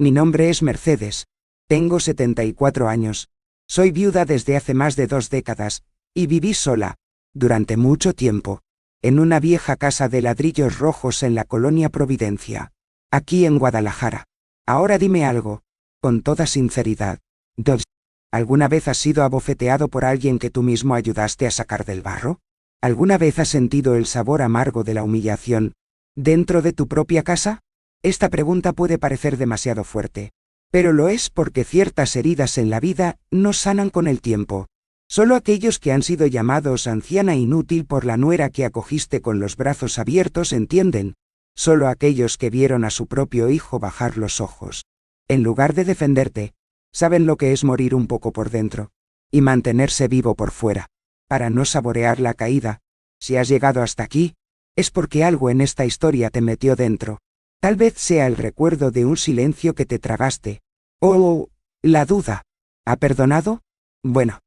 Mi nombre es Mercedes. Tengo 74 años. Soy viuda desde hace más de 2 décadas, y viví sola, durante mucho tiempo, en una vieja casa de ladrillos rojos en la colonia Providencia, aquí en Guadalajara. Ahora dime algo, con toda sinceridad. ¿Alguna vez has sido abofeteado por alguien que tú mismo ayudaste a sacar del barro? ¿Alguna vez has sentido el sabor amargo de la humillación, dentro de tu propia casa? Esta pregunta puede parecer demasiado fuerte, pero lo es porque ciertas heridas en la vida no sanan con el tiempo. Solo aquellos que han sido llamados anciana inútil por la nuera que acogiste con los brazos abiertos entienden. Solo aquellos que vieron a su propio hijo bajar los ojos, en lugar de defenderte, saben lo que es morir un poco por dentro, y mantenerse vivo por fuera, para no saborear la caída. Si has llegado hasta aquí, es porque algo en esta historia te metió dentro. Tal vez sea el recuerdo de un silencio que te tragaste. O la duda. ¿Ha perdonado? Bueno,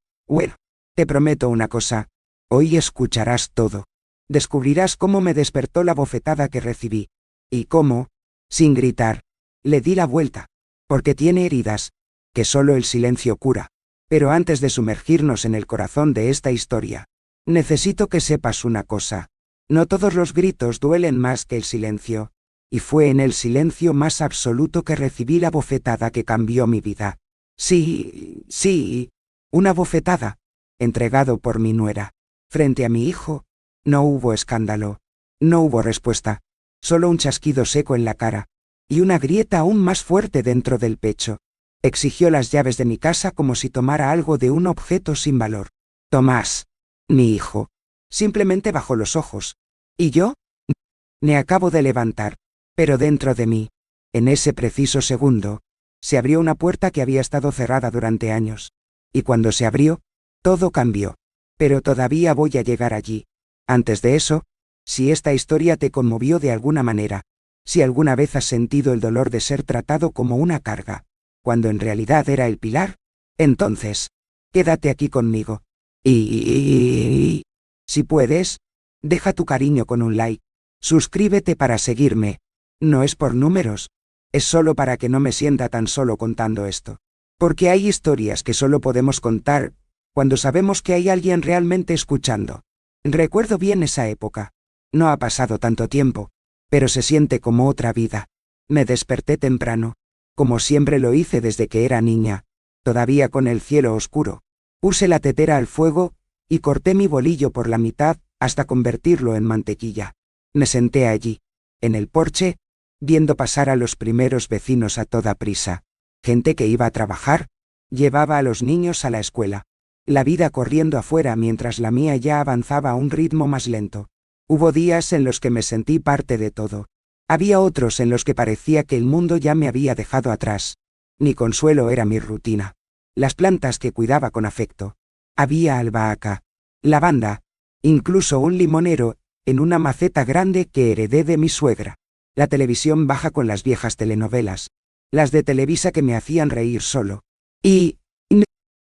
te prometo una cosa. Hoy escucharás todo. Descubrirás cómo me despertó la bofetada que recibí. Y cómo, sin gritar, le di la vuelta. Porque tiene heridas, que solo el silencio cura. Pero antes de sumergirnos en el corazón de esta historia, necesito que sepas una cosa. No todos los gritos duelen más que el silencio. Y fue en el silencio más absoluto que recibí la bofetada que cambió mi vida. Sí, una bofetada, entregado por mi nuera. Frente a mi hijo, no hubo escándalo, no hubo respuesta, solo un chasquido seco en la cara, y una grieta aún más fuerte dentro del pecho. Exigió las llaves de mi casa como si tomara algo de un objeto sin valor. Tomás, mi hijo, simplemente bajó los ojos. ¿Y yo? Me acabo de levantar. Pero dentro de mí, en ese preciso segundo, se abrió una puerta que había estado cerrada durante años. Y cuando se abrió, todo cambió. Pero todavía voy a llegar allí. Antes de eso, si esta historia te conmovió de alguna manera, si alguna vez has sentido el dolor de ser tratado como una carga, cuando en realidad era el pilar, entonces, quédate aquí conmigo. Y si puedes, deja tu cariño con un like. Suscríbete para seguirme. No es por números, es solo para que no me sienta tan solo contando esto. Porque hay historias que solo podemos contar cuando sabemos que hay alguien realmente escuchando. Recuerdo bien esa época. No ha pasado tanto tiempo, pero se siente como otra vida. Me desperté temprano, como siempre lo hice desde que era niña, todavía con el cielo oscuro. Puse la tetera al fuego y corté mi bolillo por la mitad hasta convertirlo en mantequilla. Me senté allí, en el porche, viendo pasar a los primeros vecinos a toda prisa. Gente que iba a trabajar, llevaba a los niños a la escuela. La vida corriendo afuera mientras la mía ya avanzaba a un ritmo más lento. Hubo días en los que me sentí parte de todo. Había otros en los que parecía que el mundo ya me había dejado atrás. Mi consuelo era mi rutina. Las plantas que cuidaba con afecto. Había albahaca, lavanda, incluso un limonero, en una maceta grande que heredé de mi suegra. La televisión baja con las viejas telenovelas, las de Televisa que me hacían reír solo. Y,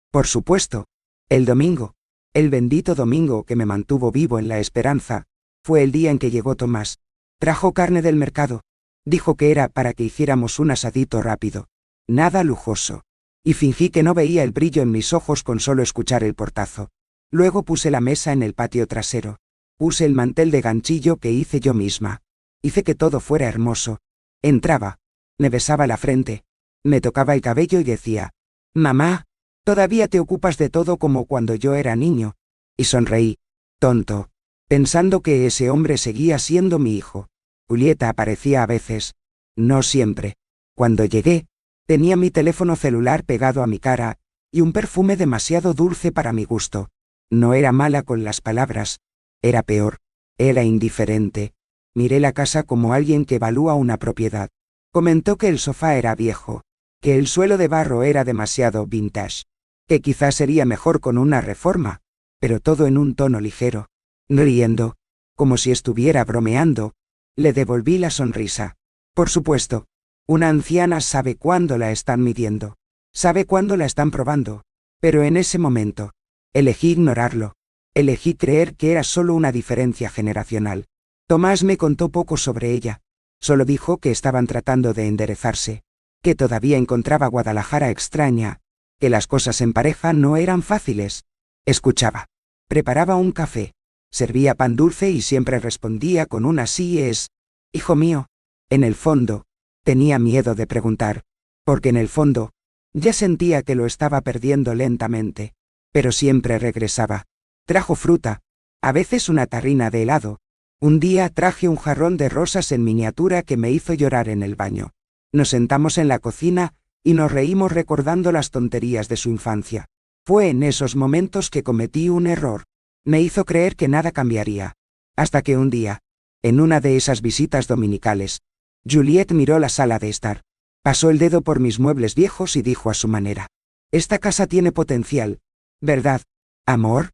por supuesto, el domingo, el bendito domingo que me mantuvo vivo en la esperanza, fue el día en que llegó Tomás. Trajo carne del mercado. Dijo que era para que hiciéramos un asadito rápido. Nada lujoso. Y fingí que no veía el brillo en mis ojos con solo escuchar el portazo. Luego puse la mesa en el patio trasero. Puse el mantel de ganchillo que hice yo misma. Hice que todo fuera hermoso. Entraba, me besaba la frente, me tocaba el cabello y decía, «Mamá, todavía te ocupas de todo como cuando yo era niño». Y sonreí, tonto, pensando que ese hombre seguía siendo mi hijo. Julieta aparecía a veces, no siempre. Cuando llegué, tenía mi teléfono celular pegado a mi cara, y un perfume demasiado dulce para mi gusto. No era mala con las palabras, era peor, era indiferente. Miré la casa como alguien que evalúa una propiedad. Comentó que el sofá era viejo, que el suelo de barro era demasiado vintage, que quizás sería mejor con una reforma, pero todo en un tono ligero. Riendo, como si estuviera bromeando, le devolví la sonrisa. Por supuesto, una anciana sabe cuándo la están midiendo, sabe cuándo la están probando, pero en ese momento, elegí ignorarlo, elegí creer que era solo una diferencia generacional. Tomás me contó poco sobre ella, solo dijo que estaban tratando de enderezarse, que todavía encontraba Guadalajara extraña, que las cosas en pareja no eran fáciles. Escuchaba. Preparaba un café. Servía pan dulce y siempre respondía con un así es. Hijo mío. En el fondo, tenía miedo de preguntar, porque en el fondo, ya sentía que lo estaba perdiendo lentamente. Pero siempre regresaba. Trajo fruta, a veces una tarrina de helado. Un día traje un jarrón de rosas en miniatura que me hizo llorar en el baño. Nos sentamos en la cocina y nos reímos recordando las tonterías de su infancia. Fue en esos momentos que cometí un error. Me hizo creer que nada cambiaría. Hasta que un día, en una de esas visitas dominicales, Juliet miró la sala de estar. Pasó el dedo por mis muebles viejos y dijo a su manera: «Esta casa tiene potencial, ¿verdad, amor?»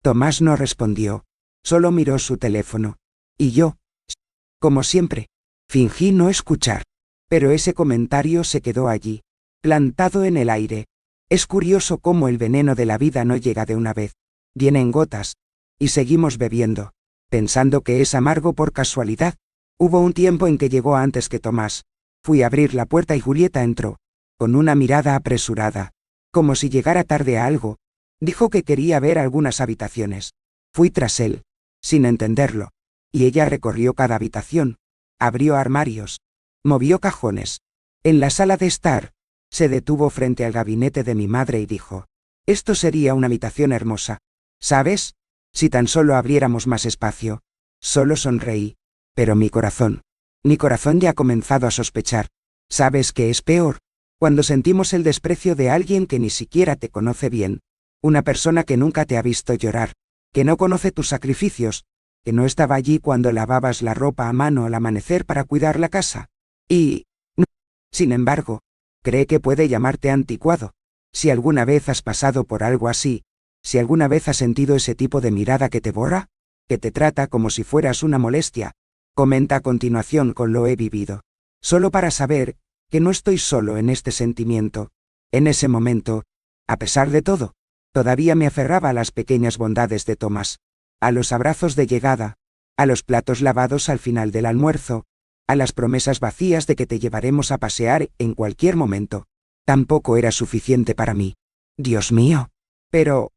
Tomás no respondió. Solo miró su teléfono. Y yo, como siempre, fingí no escuchar. Pero ese comentario se quedó allí, plantado en el aire. Es curioso cómo el veneno de la vida no llega de una vez. Viene en gotas. Y seguimos bebiendo, pensando que es amargo por casualidad. Hubo un tiempo en que llegó antes que Tomás. Fui a abrir la puerta y Julieta entró, con una mirada apresurada, como si llegara tarde a algo. Dijo que quería ver algunas habitaciones. Fui tras él, sin entenderlo, y ella recorrió cada habitación, abrió armarios, movió cajones. En la sala de estar, se detuvo frente al gabinete de mi madre y dijo: «Esto sería una habitación hermosa, ¿sabes? Si tan solo abriéramos más espacio». Solo sonreí, pero mi corazón ya ha comenzado a sospechar. ¿Sabes qué es peor? Cuando sentimos el desprecio de alguien que ni siquiera te conoce bien. Una persona que nunca te ha visto llorar, que no conoce tus sacrificios, que no estaba allí cuando lavabas la ropa a mano al amanecer para cuidar la casa. Y, sin embargo, cree que puede llamarte anticuado. Si alguna vez has pasado por algo así, si alguna vez has sentido ese tipo de mirada que te borra, que te trata como si fueras una molestia, comenta a continuación con lo he vivido. Solo para saber que no estoy solo en este sentimiento. En ese momento, a pesar de todo, todavía me aferraba a las pequeñas bondades de Tomás, a los abrazos de llegada, a los platos lavados al final del almuerzo, a las promesas vacías de que te llevaremos a pasear en cualquier momento. Tampoco era suficiente para mí. Dios mío. Pero,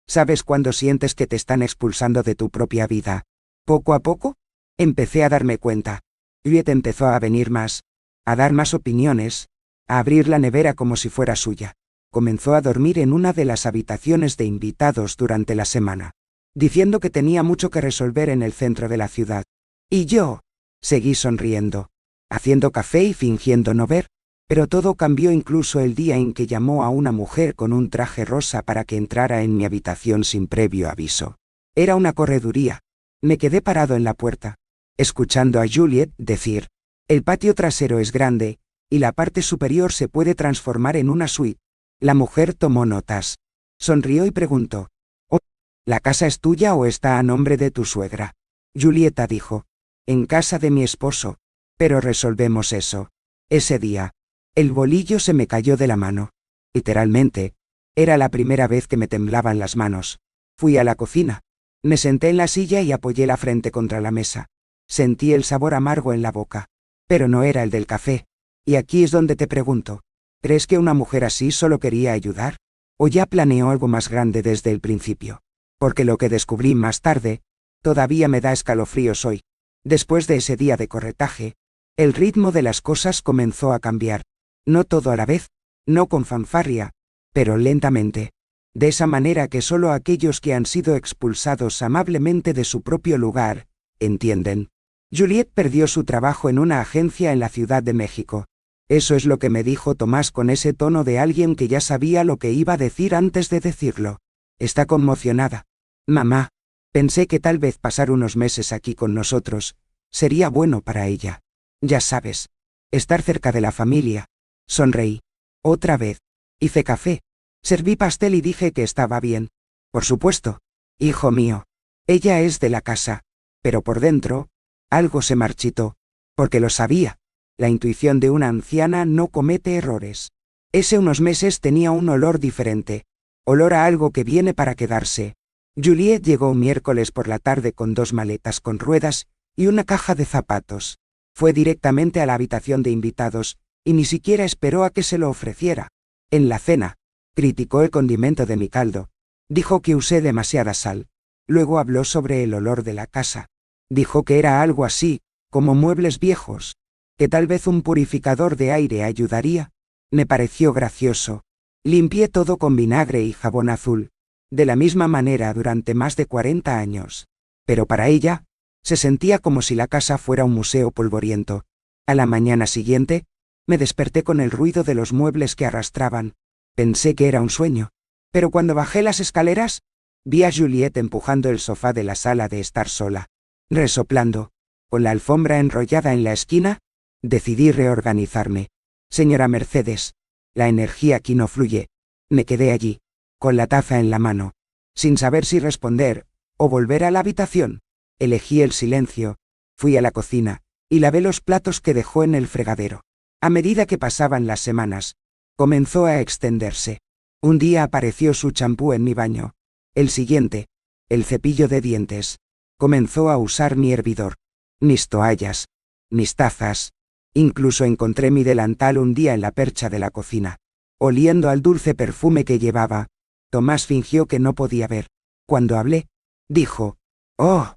¿sabes cuándo sientes que te están expulsando de tu propia vida? Poco a poco, empecé a darme cuenta. Juliet empezó a venir más, a dar más opiniones, a abrir la nevera como si fuera suya. Comenzó a dormir en una de las habitaciones de invitados durante la semana, diciendo que tenía mucho que resolver en el centro de la ciudad. Y yo seguí sonriendo, haciendo café y fingiendo no ver, pero todo cambió incluso el día en que llamó a una mujer con un traje rosa para que entrara en mi habitación sin previo aviso. Era una correduría. Me quedé parado en la puerta, escuchando a Juliet decir: «El patio trasero es grande, y la parte superior se puede transformar en una suite». La mujer tomó notas. Sonrió y preguntó: «Oh, ¿la casa es tuya o está a nombre de tu suegra?» Julieta dijo: «En casa de mi esposo. Pero resolvemos eso». Ese día, el bolillo se me cayó de la mano. Literalmente, era la primera vez que me temblaban las manos. Fui a la cocina. Me senté en la silla y apoyé la frente contra la mesa. Sentí el sabor amargo en la boca. Pero no era el del café. Y aquí es donde te pregunto: ¿crees que una mujer así solo quería ayudar? ¿O ya planeó algo más grande desde el principio? Porque lo que descubrí más tarde, todavía me da escalofríos hoy. Después de ese día de corretaje, el ritmo de las cosas comenzó a cambiar. No todo a la vez, no con fanfarria, pero lentamente. De esa manera que solo aquellos que han sido expulsados amablemente de su propio lugar, entienden. Juliet perdió su trabajo en una agencia en la Ciudad de México. Eso es lo que me dijo Tomás con ese tono de alguien que ya sabía lo que iba a decir antes de decirlo. Está conmocionada. Mamá, pensé que tal vez pasar unos meses aquí con nosotros sería bueno para ella. Ya sabes, estar cerca de la familia. Sonreí. Otra vez. Hice café. Serví pastel y dije que estaba bien. Por supuesto. Hijo mío. Ella es de la casa. Pero por dentro, algo se marchitó. Porque lo sabía. La intuición de una anciana no comete errores. Ese unos meses tenía un olor diferente. Olor a algo que viene para quedarse. Juliet llegó un miércoles por la tarde con 2 maletas con ruedas y una caja de zapatos. Fue directamente a la habitación de invitados, y ni siquiera esperó a que se lo ofreciera. En la cena, criticó el condimento de mi caldo. Dijo que usé demasiada sal. Luego habló sobre el olor de la casa. Dijo que era algo así, como muebles viejos, que tal vez un purificador de aire ayudaría. Me pareció gracioso. Limpié todo con vinagre y jabón azul, de la misma manera durante más de 40 años. Pero para ella, se sentía como si la casa fuera un museo polvoriento. A la mañana siguiente, me desperté con el ruido de los muebles que arrastraban. Pensé que era un sueño, pero cuando bajé las escaleras, vi a Juliette empujando el sofá de la sala de estar sola. Resoplando, con la alfombra enrollada en la esquina, decidí reorganizarme. Señora Mercedes, la energía aquí no fluye. Me quedé allí, con la taza en la mano, sin saber si responder o volver a la habitación. Elegí el silencio, fui a la cocina, y lavé los platos que dejó en el fregadero. A medida que pasaban las semanas, comenzó a extenderse. Un día apareció su champú en mi baño. El siguiente, el cepillo de dientes. Comenzó a usar mi hervidor, mis toallas, mis tazas. Incluso encontré mi delantal un día en la percha de la cocina. Oliendo al dulce perfume que llevaba, Tomás fingió que no podía ver. Cuando hablé, dijo: «Oh,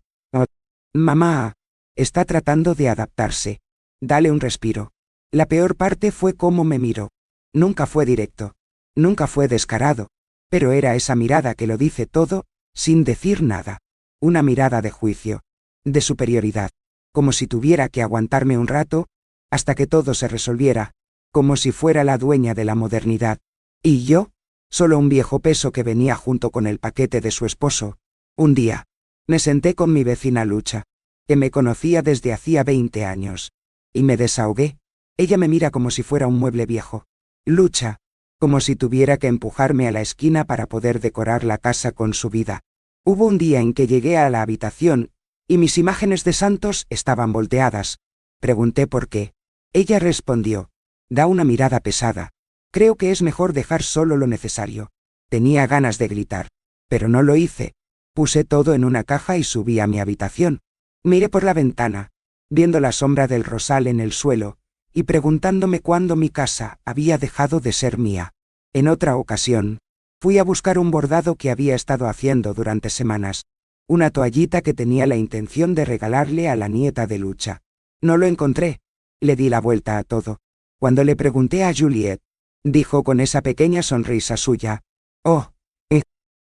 mamá, está tratando de adaptarse. Dale un respiro». La peor parte fue cómo me miró. Nunca fue directo, nunca fue descarado, pero era esa mirada que lo dice todo, sin decir nada. Una mirada de juicio, de superioridad, como si tuviera que aguantarme un rato, hasta que todo se resolviera, como si fuera la dueña de la modernidad. Y yo, solo un viejo peso que venía junto con el paquete de su esposo. Un día, me senté con mi vecina Lucha, que me conocía desde hacía 20 años, y me desahogué. Ella me mira como si fuera un mueble viejo. Lucha, como si tuviera que empujarme a la esquina para poder decorar la casa con su vida. Hubo un día en que llegué a la habitación, y mis imágenes de santos estaban volteadas. Pregunté por qué. Ella respondió: «Da una mirada pesada. Creo que es mejor dejar solo lo necesario». Tenía ganas de gritar, pero no lo hice. Puse todo en una caja y subí a mi habitación. Miré por la ventana, viendo la sombra del rosal en el suelo, y preguntándome cuándo mi casa había dejado de ser mía. En otra ocasión, fui a buscar un bordado que había estado haciendo durante semanas, una toallita que tenía la intención de regalarle a la nieta de Lucha. No lo encontré. Le di la vuelta a todo. Cuando le pregunté a Juliette, dijo con esa pequeña sonrisa suya: «Oh,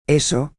eso,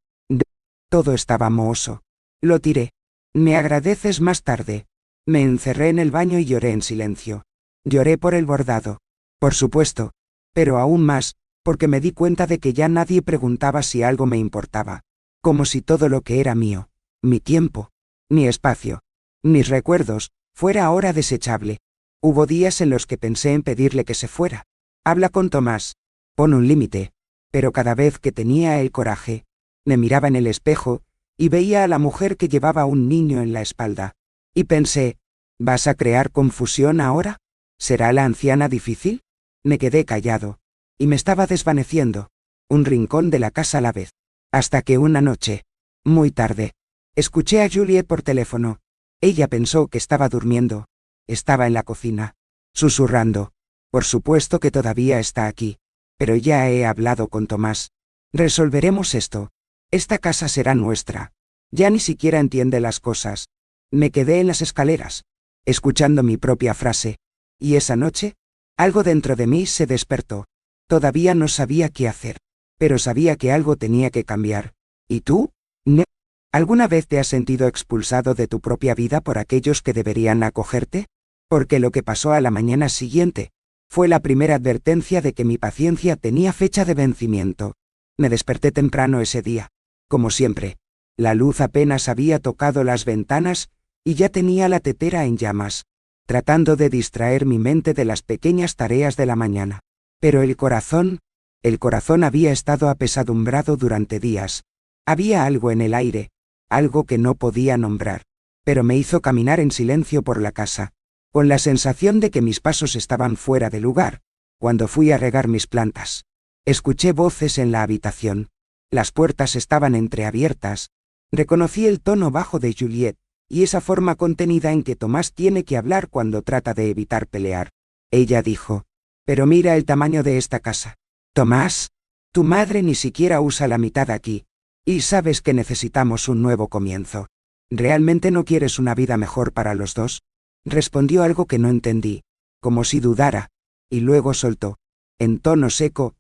todo estaba mohoso. Lo tiré. Me agradeces más tarde». Me encerré en el baño y lloré en silencio. Lloré por el bordado, por supuesto, pero aún más, porque me di cuenta de que ya nadie preguntaba si algo me importaba. Como si todo lo que era mío, mi tiempo, mi espacio, mis recuerdos, fuera ahora desechable. Hubo días en los que pensé en pedirle que se fuera. Habla con Tomás, pon un límite. Pero cada vez que tenía el coraje, me miraba en el espejo, y veía a la mujer que llevaba un niño en la espalda. Y pensé: ¿vas a crear confusión ahora? ¿Será la anciana difícil? Me quedé callado, y me estaba desvaneciendo, un rincón de la casa a la vez. Hasta que una noche, muy tarde, escuché a Juliette por teléfono. Ella pensó que estaba durmiendo. Estaba en la cocina, susurrando: «Por supuesto que todavía está aquí. Pero ya he hablado con Tomás. Resolveremos esto. Esta casa será nuestra». Ya ni siquiera entiende las cosas. Me quedé en las escaleras, escuchando mi propia frase. Y esa noche, algo dentro de mí se despertó. Todavía no sabía qué hacer, pero sabía que algo tenía que cambiar. ¿Y tú? ¿Ne? ¿Alguna vez te has sentido expulsado de tu propia vida por aquellos que deberían acogerte? Porque lo que pasó a la mañana siguiente fue la primera advertencia de que mi paciencia tenía fecha de vencimiento. Me desperté temprano ese día. Como siempre, la luz apenas había tocado las ventanas, y ya tenía la tetera en llamas, tratando de distraer mi mente de las pequeñas tareas de la mañana. Pero el corazón había estado apesadumbrado durante días. Había algo en el aire, algo que no podía nombrar, pero me hizo caminar en silencio por la casa, con la sensación de que mis pasos estaban fuera de lugar. Cuando fui a regar mis plantas, escuché voces en la habitación. Las puertas estaban entreabiertas. Reconocí el tono bajo de Juliette, y esa forma contenida en que Tomás tiene que hablar cuando trata de evitar pelear. Ella dijo: Pero mira el tamaño de esta casa. Tomás, tu madre ni siquiera usa la mitad aquí. Y sabes que necesitamos un nuevo comienzo. ¿Realmente no quieres una vida mejor para los dos? Respondió algo que no entendí, como si dudara, y luego soltó, en tono seco: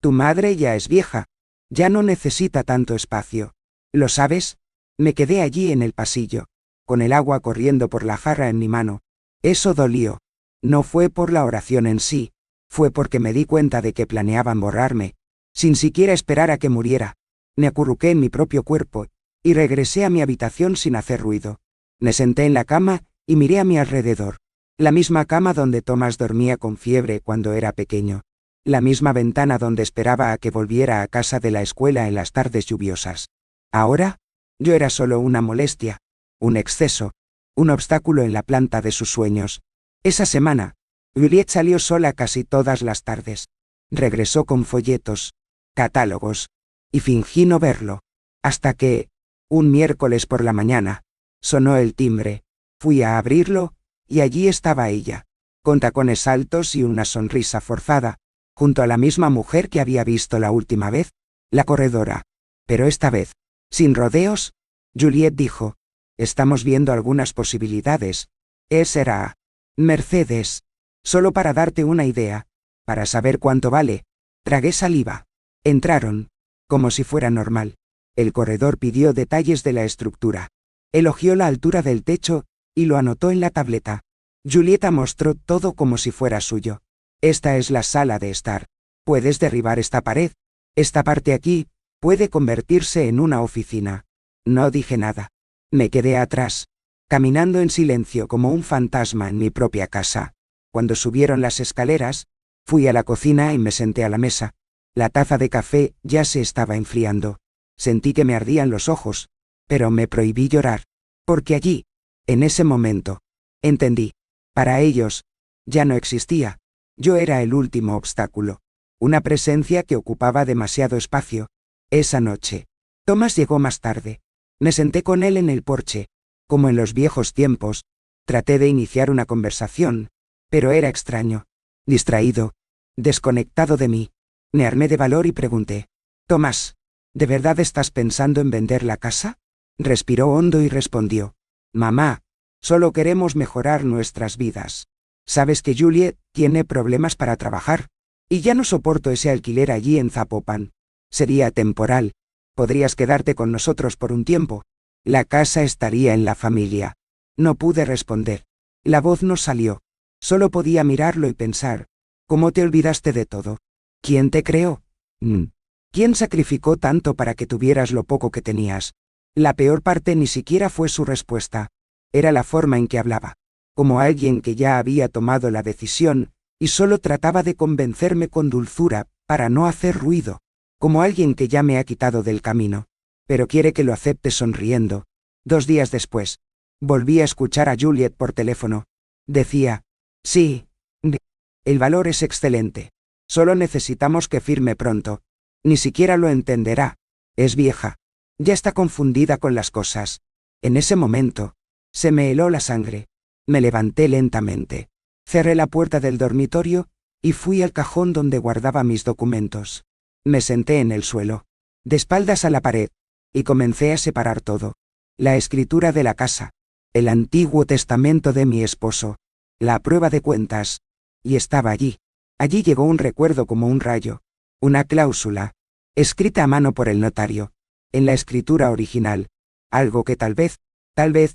tu madre ya es vieja. Ya no necesita tanto espacio. ¿Lo sabes? Me quedé allí en el pasillo, con el agua corriendo por la jarra en mi mano. Eso dolió. No fue por la oración en sí, fue porque me di cuenta de que planeaban borrarme, sin siquiera esperar a que muriera. Me acurruqué en mi propio cuerpo, y regresé a mi habitación sin hacer ruido. Me senté en la cama, y miré a mi alrededor. La misma cama donde Tomás dormía con fiebre cuando era pequeño. La misma ventana donde esperaba a que volviera a casa de la escuela en las tardes lluviosas. Ahora, yo era solo una molestia, un exceso, un obstáculo en la planta de sus sueños. Esa semana, Juliet salió sola casi todas las tardes. Regresó con folletos, catálogos, y fingí no verlo, hasta que, un miércoles por la mañana, sonó el timbre. Fui a abrirlo, y allí estaba ella, con tacones altos y una sonrisa forzada, junto a la misma mujer que había visto la última vez, la corredora. Pero esta vez, sin rodeos, Juliet dijo: estamos viendo algunas posibilidades. Era Mercedes. Solo para darte una idea, para saber cuánto vale. Tragué saliva. Entraron, como si fuera normal. El corredor pidió detalles de la estructura. Elogió la altura del techo, y lo anotó en la tableta. Julieta mostró todo como si fuera suyo. Esta es la sala de estar. Puedes derribar esta pared. Esta parte aquí puede convertirse en una oficina. No dije nada. Me quedé atrás, caminando en silencio como un fantasma en mi propia casa. Cuando subieron las escaleras, fui a la cocina y me senté a la mesa. La taza de café ya se estaba enfriando. Sentí que me ardían los ojos, pero me prohibí llorar, porque allí, en ese momento, entendí. Para ellos, ya no existía. Yo era el último obstáculo. Una presencia que ocupaba demasiado espacio. Esa noche, Tomás llegó más tarde. Me senté con él en el porche. Como en los viejos tiempos, traté de iniciar una conversación, pero era extraño. Distraído. Desconectado de mí. Me armé de valor y pregunté: Tomás, ¿de verdad estás pensando en vender la casa? Respiró hondo y respondió: mamá, solo queremos mejorar nuestras vidas. Sabes que Juliet tiene problemas para trabajar, y ya no soporto ese alquiler allí en Zapopan. Sería temporal. Podrías quedarte con nosotros por un tiempo. La casa estaría en la familia. No pude responder. La voz no salió. Solo podía mirarlo y pensar: ¿cómo te olvidaste de todo? ¿Quién te creó? ¿Quién sacrificó tanto para que tuvieras lo poco que tenías? La peor parte ni siquiera fue su respuesta. Era la forma en que hablaba. Como alguien que ya había tomado la decisión, y solo trataba de convencerme con dulzura, para no hacer ruido. Como alguien que ya me ha quitado del camino, pero quiere que lo acepte sonriendo. 2 días después, volví a escuchar a Juliet por teléfono. Decía: sí, el valor es excelente. Solo necesitamos que firme pronto. Ni siquiera lo entenderá. Es vieja. Ya está confundida con las cosas. En ese momento, se me heló la sangre. Me levanté lentamente. Cerré la puerta del dormitorio, y fui al cajón donde guardaba mis documentos. Me senté en el suelo, de espaldas a la pared, y comencé a separar todo. La escritura de la casa, el antiguo testamento de mi esposo, la prueba de cuentas. Y estaba allí. Allí llegó un recuerdo como un rayo. Una cláusula, escrita a mano por el notario, en la escritura original. Algo que tal vez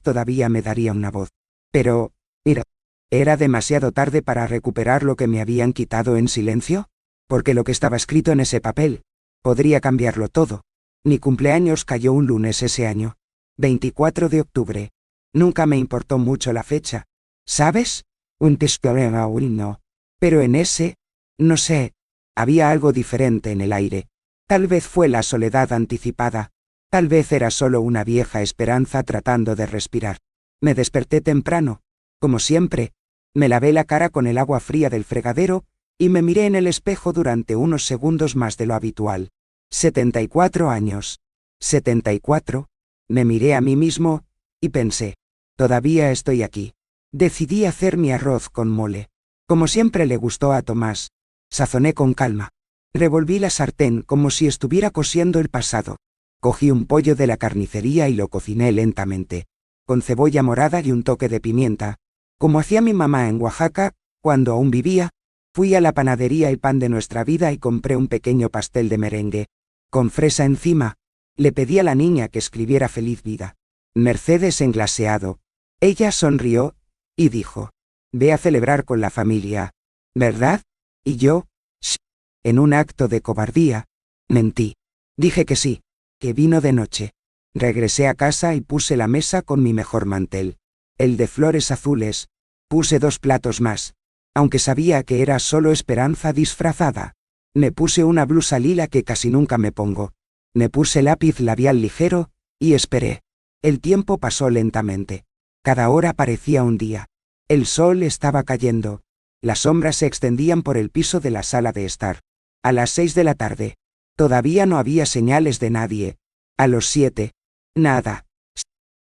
todavía me daría una voz. Pero, mira, ¿era demasiado tarde para recuperar lo que me habían quitado en silencio? Porque lo que estaba escrito en ese papel podría cambiarlo todo. Mi cumpleaños cayó un lunes ese año. 24 de octubre. Nunca me importó mucho la fecha. ¿Sabes? No. Pero en ese, no sé, había algo diferente en el aire. Tal vez fue la soledad anticipada. Tal vez era solo una vieja esperanza tratando de respirar. Me desperté temprano. Como siempre, me lavé la cara con el agua fría del fregadero, y me miré en el espejo durante unos segundos más de lo habitual. 74 años. 74. Me miré a mí mismo, y pensé: todavía estoy aquí. Decidí hacer mi arroz con mole. Como siempre le gustó a Tomás. Sazoné con calma. Revolví la sartén como si estuviera cociendo el pasado. Cogí un pollo de la carnicería y lo cociné lentamente, con cebolla morada y un toque de pimienta. Como hacía mi mamá en Oaxaca, cuando aún vivía, fui a la panadería El Pan de Nuestra Vida y compré un pequeño pastel de merengue, con fresa encima. Le pedí a la niña que escribiera Feliz Vida. Mercedes en glaseado. Ella sonrió y dijo: ve a celebrar con la familia, ¿verdad? Y yo, sí. En un acto de cobardía, mentí. Dije que sí, que vino de noche. Regresé a casa y puse la mesa con mi mejor mantel, el de flores azules. Puse 2 platos más, aunque sabía que era solo esperanza disfrazada. Me puse una blusa lila que casi nunca me pongo. Me puse lápiz labial ligero, y esperé. El tiempo pasó lentamente. Cada hora parecía un día. El sol estaba cayendo. Las sombras se extendían por el piso de la sala de estar. A las 6 de la tarde. Todavía no había señales de nadie. A los 7. Nada.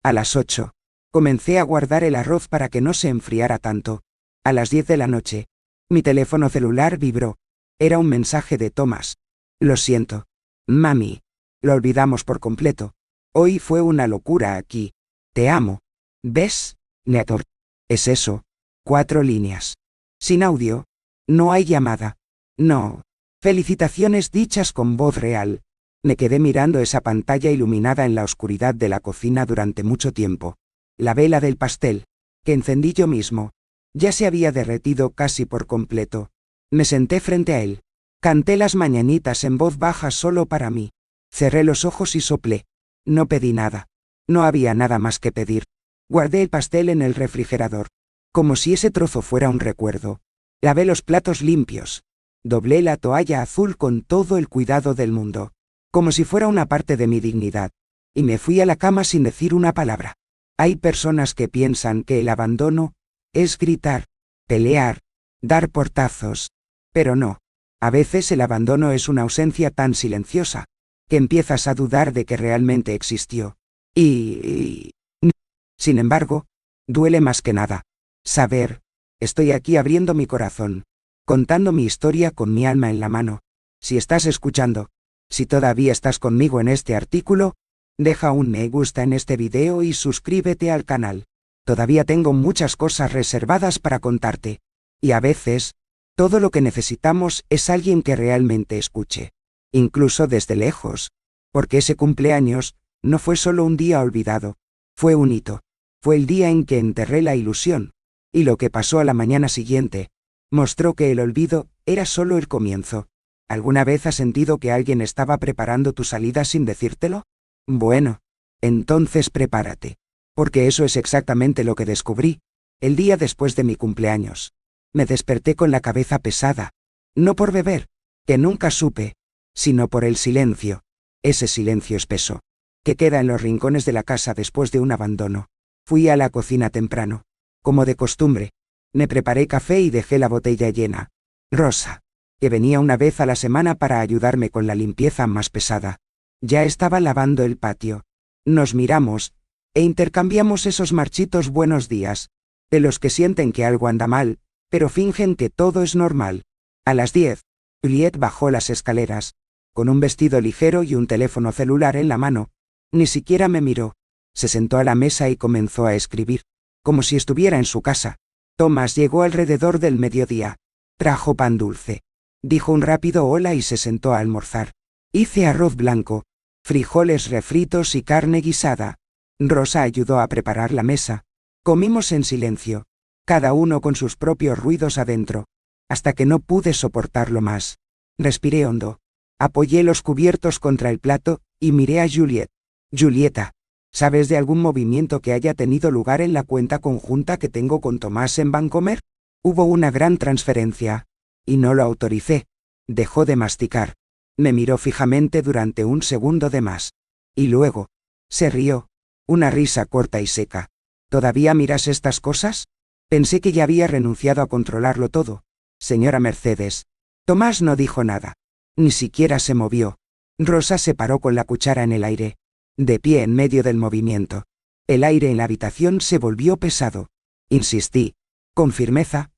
A las 8. Comencé a guardar el arroz para que no se enfriara tanto. A las 10 de la noche. Mi teléfono celular vibró. Era un mensaje de Tomás. Lo siento, mami. Lo olvidamos por completo. Hoy fue una locura aquí. Te amo. ¿Ves, Neator? Es eso. 4 líneas. Sin audio. No hay llamada. No. Felicitaciones dichas con voz real. Me quedé mirando esa pantalla iluminada en la oscuridad de la cocina durante mucho tiempo. La vela del pastel, que encendí yo mismo, ya se había derretido casi por completo. Me senté frente a él. Canté las mañanitas en voz baja solo para mí. Cerré los ojos y soplé. No pedí nada. No había nada más que pedir. Guardé el pastel en el refrigerador, como si ese trozo fuera un recuerdo. Lavé los platos limpios. Doblé la toalla azul con todo el cuidado del mundo, como si fuera una parte de mi dignidad. Y me fui a la cama sin decir una palabra. Hay personas que piensan que el abandono es gritar, pelear, dar portazos. Pero no. A veces el abandono es una ausencia tan silenciosa, que empiezas a dudar de que realmente existió. Sin embargo, duele más que nada. Saber, estoy aquí abriendo mi corazón, contando mi historia con mi alma en la mano. Si estás escuchando, si todavía estás conmigo en este artículo, deja un me gusta en este video y suscríbete al canal. Todavía tengo muchas cosas reservadas para contarte. Y a veces, todo lo que necesitamos es alguien que realmente escuche. Incluso desde lejos. Porque ese cumpleaños no fue solo un día olvidado. Fue un hito. Fue el día en que enterré la ilusión. Y lo que pasó a la mañana siguiente mostró que el olvido era solo el comienzo. ¿Alguna vez has sentido que alguien estaba preparando tu salida sin decírtelo? Bueno, entonces prepárate. Porque eso es exactamente lo que descubrí, el día después de mi cumpleaños. Me desperté con la cabeza pesada. No por beber, que nunca supe, sino por el silencio. Ese silencio espeso, que queda en los rincones de la casa después de un abandono. Fui a la cocina temprano. Como de costumbre, me preparé café y dejé la botella llena. Rosa, que venía una vez a la semana para ayudarme con la limpieza más pesada, ya estaba lavando el patio. Nos miramos, e intercambiamos esos marchitos buenos días, de los que sienten que algo anda mal, pero fingen que todo es normal. A las 10, Juliet bajó las escaleras, con un vestido ligero y un teléfono celular en la mano. Ni siquiera me miró. Se sentó a la mesa y comenzó a escribir, como si estuviera en su casa. Tomás llegó alrededor del mediodía. Trajo pan dulce. Dijo un rápido hola y se sentó a almorzar. Hice arroz blanco, frijoles refritos y carne guisada. Rosa ayudó a preparar la mesa. Comimos en silencio, cada uno con sus propios ruidos adentro, hasta que no pude soportarlo más. Respiré hondo. Apoyé los cubiertos contra el plato, y miré a Juliet. Julieta, ¿sabes de algún movimiento que haya tenido lugar en la cuenta conjunta que tengo con Tomás en Bancomer? Hubo una gran transferencia. Y no lo autoricé. Dejó de masticar. Me miró fijamente durante un segundo de más. Y luego, se rió. Una risa corta y seca. ¿Todavía miras estas cosas? Pensé que ya había renunciado a controlarlo todo. Señora Mercedes. Tomás no dijo nada. Ni siquiera se movió. Rosa se paró con la cuchara en el aire, de pie en medio del movimiento. El aire en la habitación se volvió pesado. Insistí, con firmeza.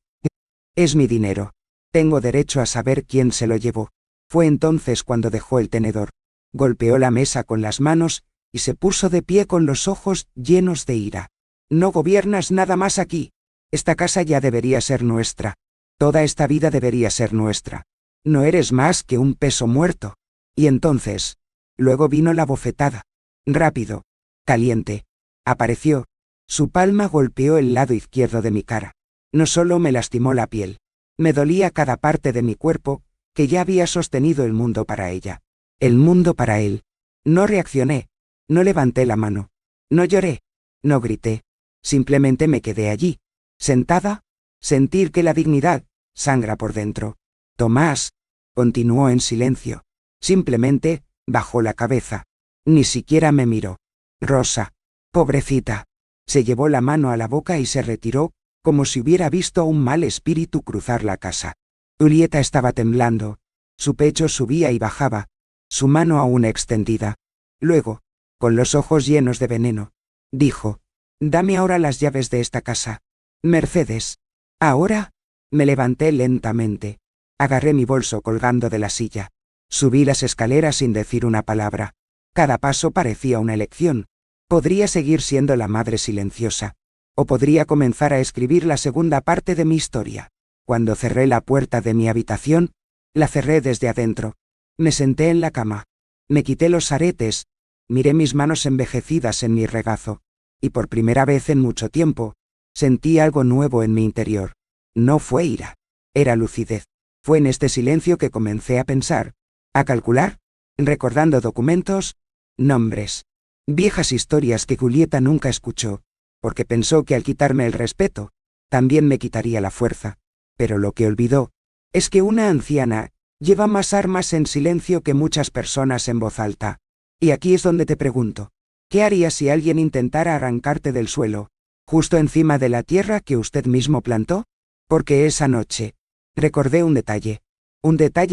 Es mi dinero. Tengo derecho a saber quién se lo llevó. Fue entonces cuando dejó el tenedor. Golpeó la mesa con las manos, y se puso de pie con los ojos llenos de ira. No gobiernas nada más aquí. Esta casa ya debería ser nuestra. Toda esta vida debería ser nuestra. No eres más que un peso muerto. Y entonces, luego vino la bofetada. Rápido, caliente. Apareció. Su palma golpeó el lado izquierdo de mi cara. No solo me lastimó la piel. Me dolía cada parte de mi cuerpo, que ya había sostenido el mundo para ella. El mundo para él. No reaccioné. No levanté la mano. No lloré. No grité. Simplemente me quedé allí, sentada, sentir que la dignidad sangra por dentro. Tomás continuó en silencio. Simplemente bajó la cabeza. Ni siquiera me miró. Rosa, pobrecita. Se llevó la mano a la boca y se retiró, como si hubiera visto a un mal espíritu cruzar la casa. Julieta estaba temblando. Su pecho subía y bajaba, su mano aún extendida. Luego, con los ojos llenos de veneno, dijo: «Dame ahora las llaves de esta casa. Mercedes». «¿Ahora?» Me levanté lentamente. Agarré mi bolso colgando de la silla. Subí las escaleras sin decir una palabra. Cada paso parecía una elección. Podría seguir siendo la madre silenciosa. O podría comenzar a escribir la segunda parte de mi historia. Cuando cerré la puerta de mi habitación, la cerré desde adentro. Me senté en la cama. Me quité los aretes. Miré mis manos envejecidas en mi regazo. Y por primera vez en mucho tiempo, sentí algo nuevo en mi interior. No fue ira. Era lucidez. Fue en este silencio que comencé a pensar, a calcular, recordando documentos, nombres, viejas historias que Julieta nunca escuchó, porque pensó que al quitarme el respeto, también me quitaría la fuerza. Pero lo que olvidó es que una anciana lleva más armas en silencio que muchas personas en voz alta. Y aquí es donde te pregunto, ¿qué harías si alguien intentara arrancarte del suelo, justo encima de la tierra que usted mismo plantó? Porque esa noche recordé un detalle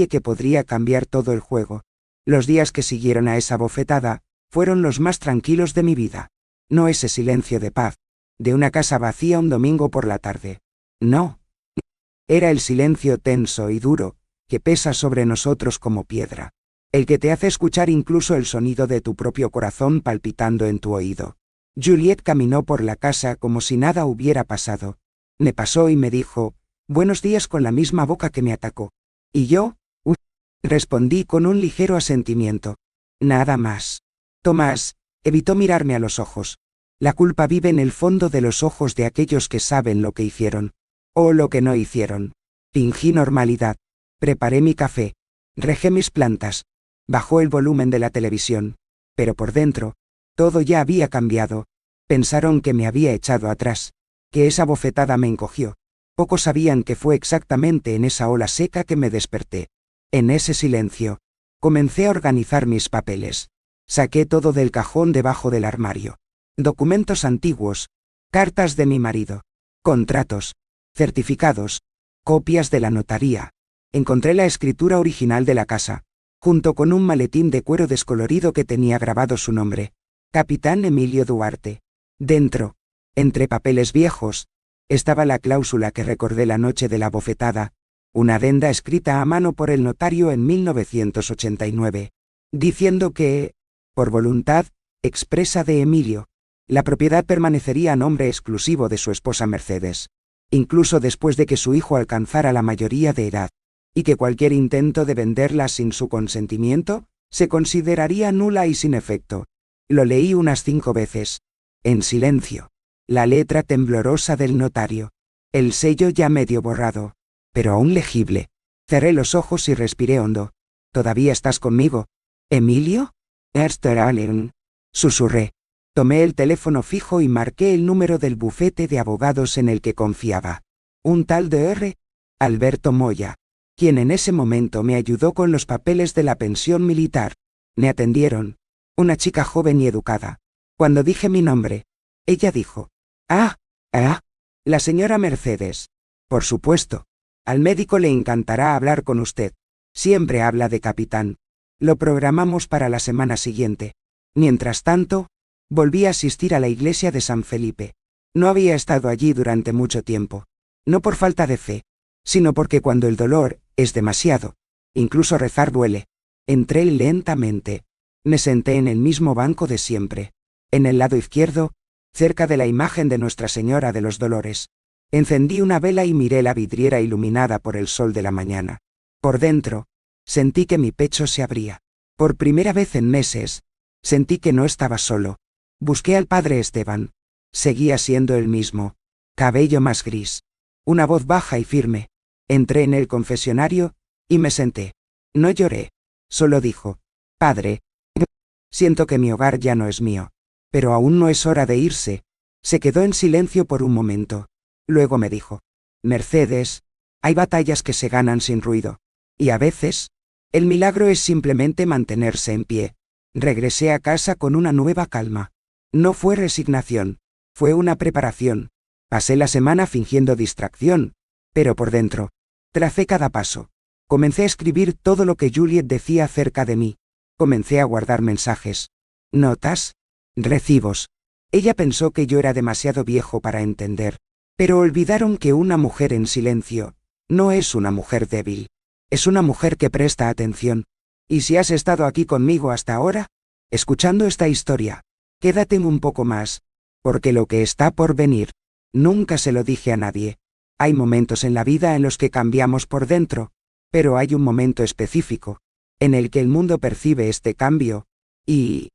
que podría cambiar todo el juego. Los días que siguieron a esa bofetada fueron los más tranquilos de mi vida. No ese silencio de paz, de una casa vacía un domingo por la tarde. No. Era el silencio tenso y duro, que pesa sobre nosotros como piedra. El que te hace escuchar incluso el sonido de tu propio corazón palpitando en tu oído. Juliette caminó por la casa como si nada hubiera pasado. Me pasó y me dijo: «Buenos días», con la misma boca que me atacó. Y yo, respondí con un ligero asentimiento. Nada más. Tomás evitó mirarme a los ojos. La culpa vive en el fondo de los ojos de aquellos que saben lo que hicieron. O lo que no hicieron. Fingí normalidad. Preparé mi café. Regé mis plantas. Bajó el volumen de la televisión. Pero por dentro, todo ya había cambiado. Pensaron que me había echado atrás. Que esa bofetada me encogió. Pocos sabían que fue exactamente en esa ola seca que me desperté. En ese silencio, comencé a organizar mis papeles. Saqué todo del cajón debajo del armario. Documentos antiguos, cartas de mi marido, contratos, certificados, copias de la notaría. Encontré la escritura original de la casa, junto con un maletín de cuero descolorido que tenía grabado su nombre: Capitán Emilio Duarte. Dentro, entre papeles viejos, estaba la cláusula que recordé la noche de la bofetada, una adenda escrita a mano por el notario en 1989, diciendo que, por voluntad expresa de Emilio, la propiedad permanecería a nombre exclusivo de su esposa Mercedes, incluso después de que su hijo alcanzara la mayoría de edad, y que cualquier intento de venderla sin su consentimiento se consideraría nula y sin efecto. Lo leí unas 5 veces, en silencio. La letra temblorosa del notario. El sello ya medio borrado, pero aún legible. Cerré los ojos y respiré hondo. «¿Todavía estás conmigo, Emilio?» «Ersteralen», susurré. Tomé el teléfono fijo y marqué el número del bufete de abogados en el que confiaba. Un tal Dr. Alberto Moya, quien en ese momento me ayudó con los papeles de la pensión militar. Me atendieron. Una chica joven y educada. Cuando dije mi nombre, ella dijo: la señora Mercedes. Por supuesto. Al médico le encantará hablar con usted. Siempre habla de capitán. Lo programamos para la semana siguiente. Mientras tanto, volví a asistir a la iglesia de San Felipe. No había estado allí durante mucho tiempo. No por falta de fe, sino porque cuando el dolor es demasiado, incluso rezar duele. Entré lentamente. Me senté en el mismo banco de siempre, en el lado izquierdo, cerca de la imagen de Nuestra Señora de los Dolores. Encendí una vela y miré la vidriera iluminada por el sol de la mañana. Por dentro, sentí que mi pecho se abría. Por primera vez en meses, sentí que no estaba solo. Busqué al padre Esteban. Seguía siendo el mismo. Cabello más gris. Una voz baja y firme. Entré en el confesionario, y me senté. No lloré. Solo dijo: Padre, siento que mi hogar ya no es mío. Pero aún no es hora de irse. Se quedó en silencio por un momento. Luego me dijo: Mercedes, hay batallas que se ganan sin ruido. Y a veces, el milagro es simplemente mantenerse en pie. Regresé a casa con una nueva calma. No fue resignación, fue una preparación. Pasé la semana fingiendo distracción, pero por dentro, tracé cada paso. Comencé a escribir todo lo que Juliet decía acerca de mí. Comencé a guardar mensajes, notas, recibos. Ella pensó que yo era demasiado viejo para entender, pero olvidaron que una mujer en silencio no es una mujer débil. Es una mujer que presta atención. Y si has estado aquí conmigo hasta ahora, escuchando esta historia, quédate un poco más, porque lo que está por venir, nunca se lo dije a nadie. Hay momentos en la vida en los que cambiamos por dentro, pero hay un momento específico, en el que el mundo percibe este cambio, y...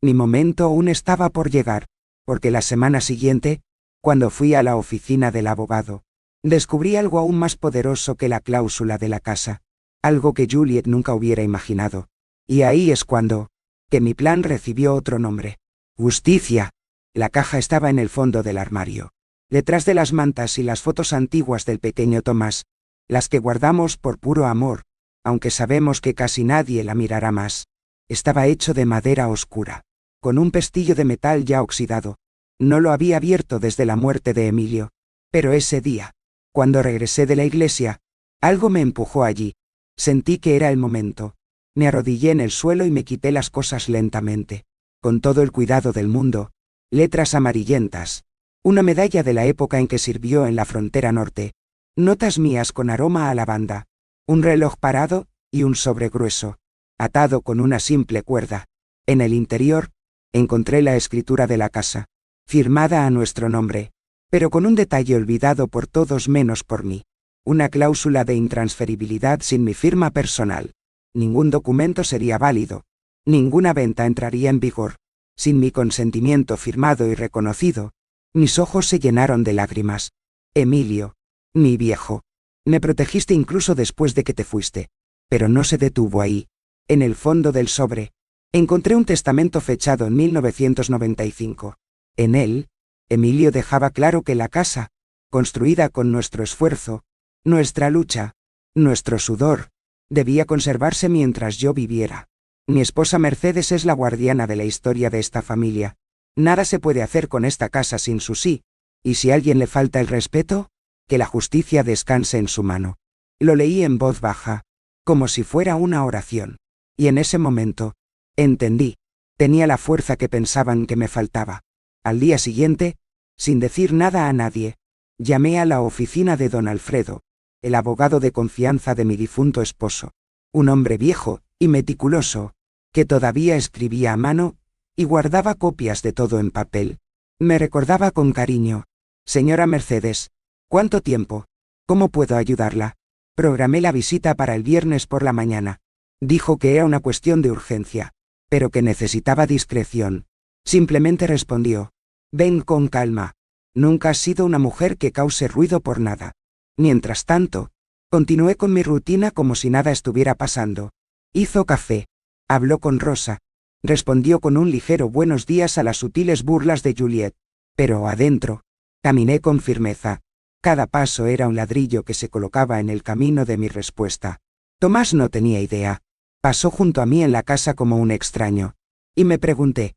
mi momento aún estaba por llegar, porque la semana siguiente, cuando fui a la oficina del abogado, descubrí algo aún más poderoso que la cláusula de la casa, algo que Juliet nunca hubiera imaginado. Y ahí es cuando, que mi plan recibió otro nombre. Justicia. La caja estaba en el fondo del armario, detrás de las mantas y las fotos antiguas del pequeño Tomás, las que guardamos por puro amor, aunque sabemos que casi nadie la mirará más. Estaba hecho de madera oscura, con un pestillo de metal ya oxidado. No lo había abierto desde la muerte de Emilio, pero ese día, cuando regresé de la iglesia, algo me empujó allí. Sentí que era el momento. Me arrodillé en el suelo y me quité las cosas lentamente, con todo el cuidado del mundo. Letras amarillentas, una medalla de la época en que sirvió en la frontera norte, notas mías con aroma a lavanda, un reloj parado y un sobre grueso, atado con una simple cuerda. En el interior, encontré la escritura de la casa, firmada a nuestro nombre, pero con un detalle olvidado por todos menos por mí. Una cláusula de intransferibilidad sin mi firma personal. Ningún documento sería válido. Ninguna venta entraría en vigor. Sin mi consentimiento firmado y reconocido. Mis ojos se llenaron de lágrimas. Emilio, mi viejo, me protegiste incluso después de que te fuiste. Pero no se detuvo ahí. En el fondo del sobre, encontré un testamento fechado en 1995. En él, Emilio dejaba claro que la casa, construida con nuestro esfuerzo, nuestra lucha, nuestro sudor, debía conservarse mientras yo viviera. Mi esposa Mercedes es la guardiana de la historia de esta familia. Nada se puede hacer con esta casa sin su sí, y si a alguien le falta el respeto, que la justicia descanse en su mano. Lo leí en voz baja, como si fuera una oración, y en ese momento, entendí, tenía la fuerza que pensaban que me faltaba. Al día siguiente, sin decir nada a nadie, llamé a la oficina de don Alfredo, el abogado de confianza de mi difunto esposo, un hombre viejo y meticuloso, que todavía escribía a mano y guardaba copias de todo en papel. Me recordaba con cariño: Señora Mercedes, ¿cuánto tiempo? ¿Cómo puedo ayudarla? Programé la visita para el viernes por la mañana. Dijo que era una cuestión de urgencia, pero que necesitaba discreción. Simplemente respondió: ven con calma. Nunca has sido una mujer que cause ruido por nada. Mientras tanto, continué con mi rutina como si nada estuviera pasando. Hizo café. Habló con Rosa. Respondió con un ligero buenos días a las sutiles burlas de Juliet. Pero adentro, caminé con firmeza. Cada paso era un ladrillo que se colocaba en el camino de mi respuesta. Tomás no tenía idea. Pasó junto a mí en la casa como un extraño. Y me pregunté: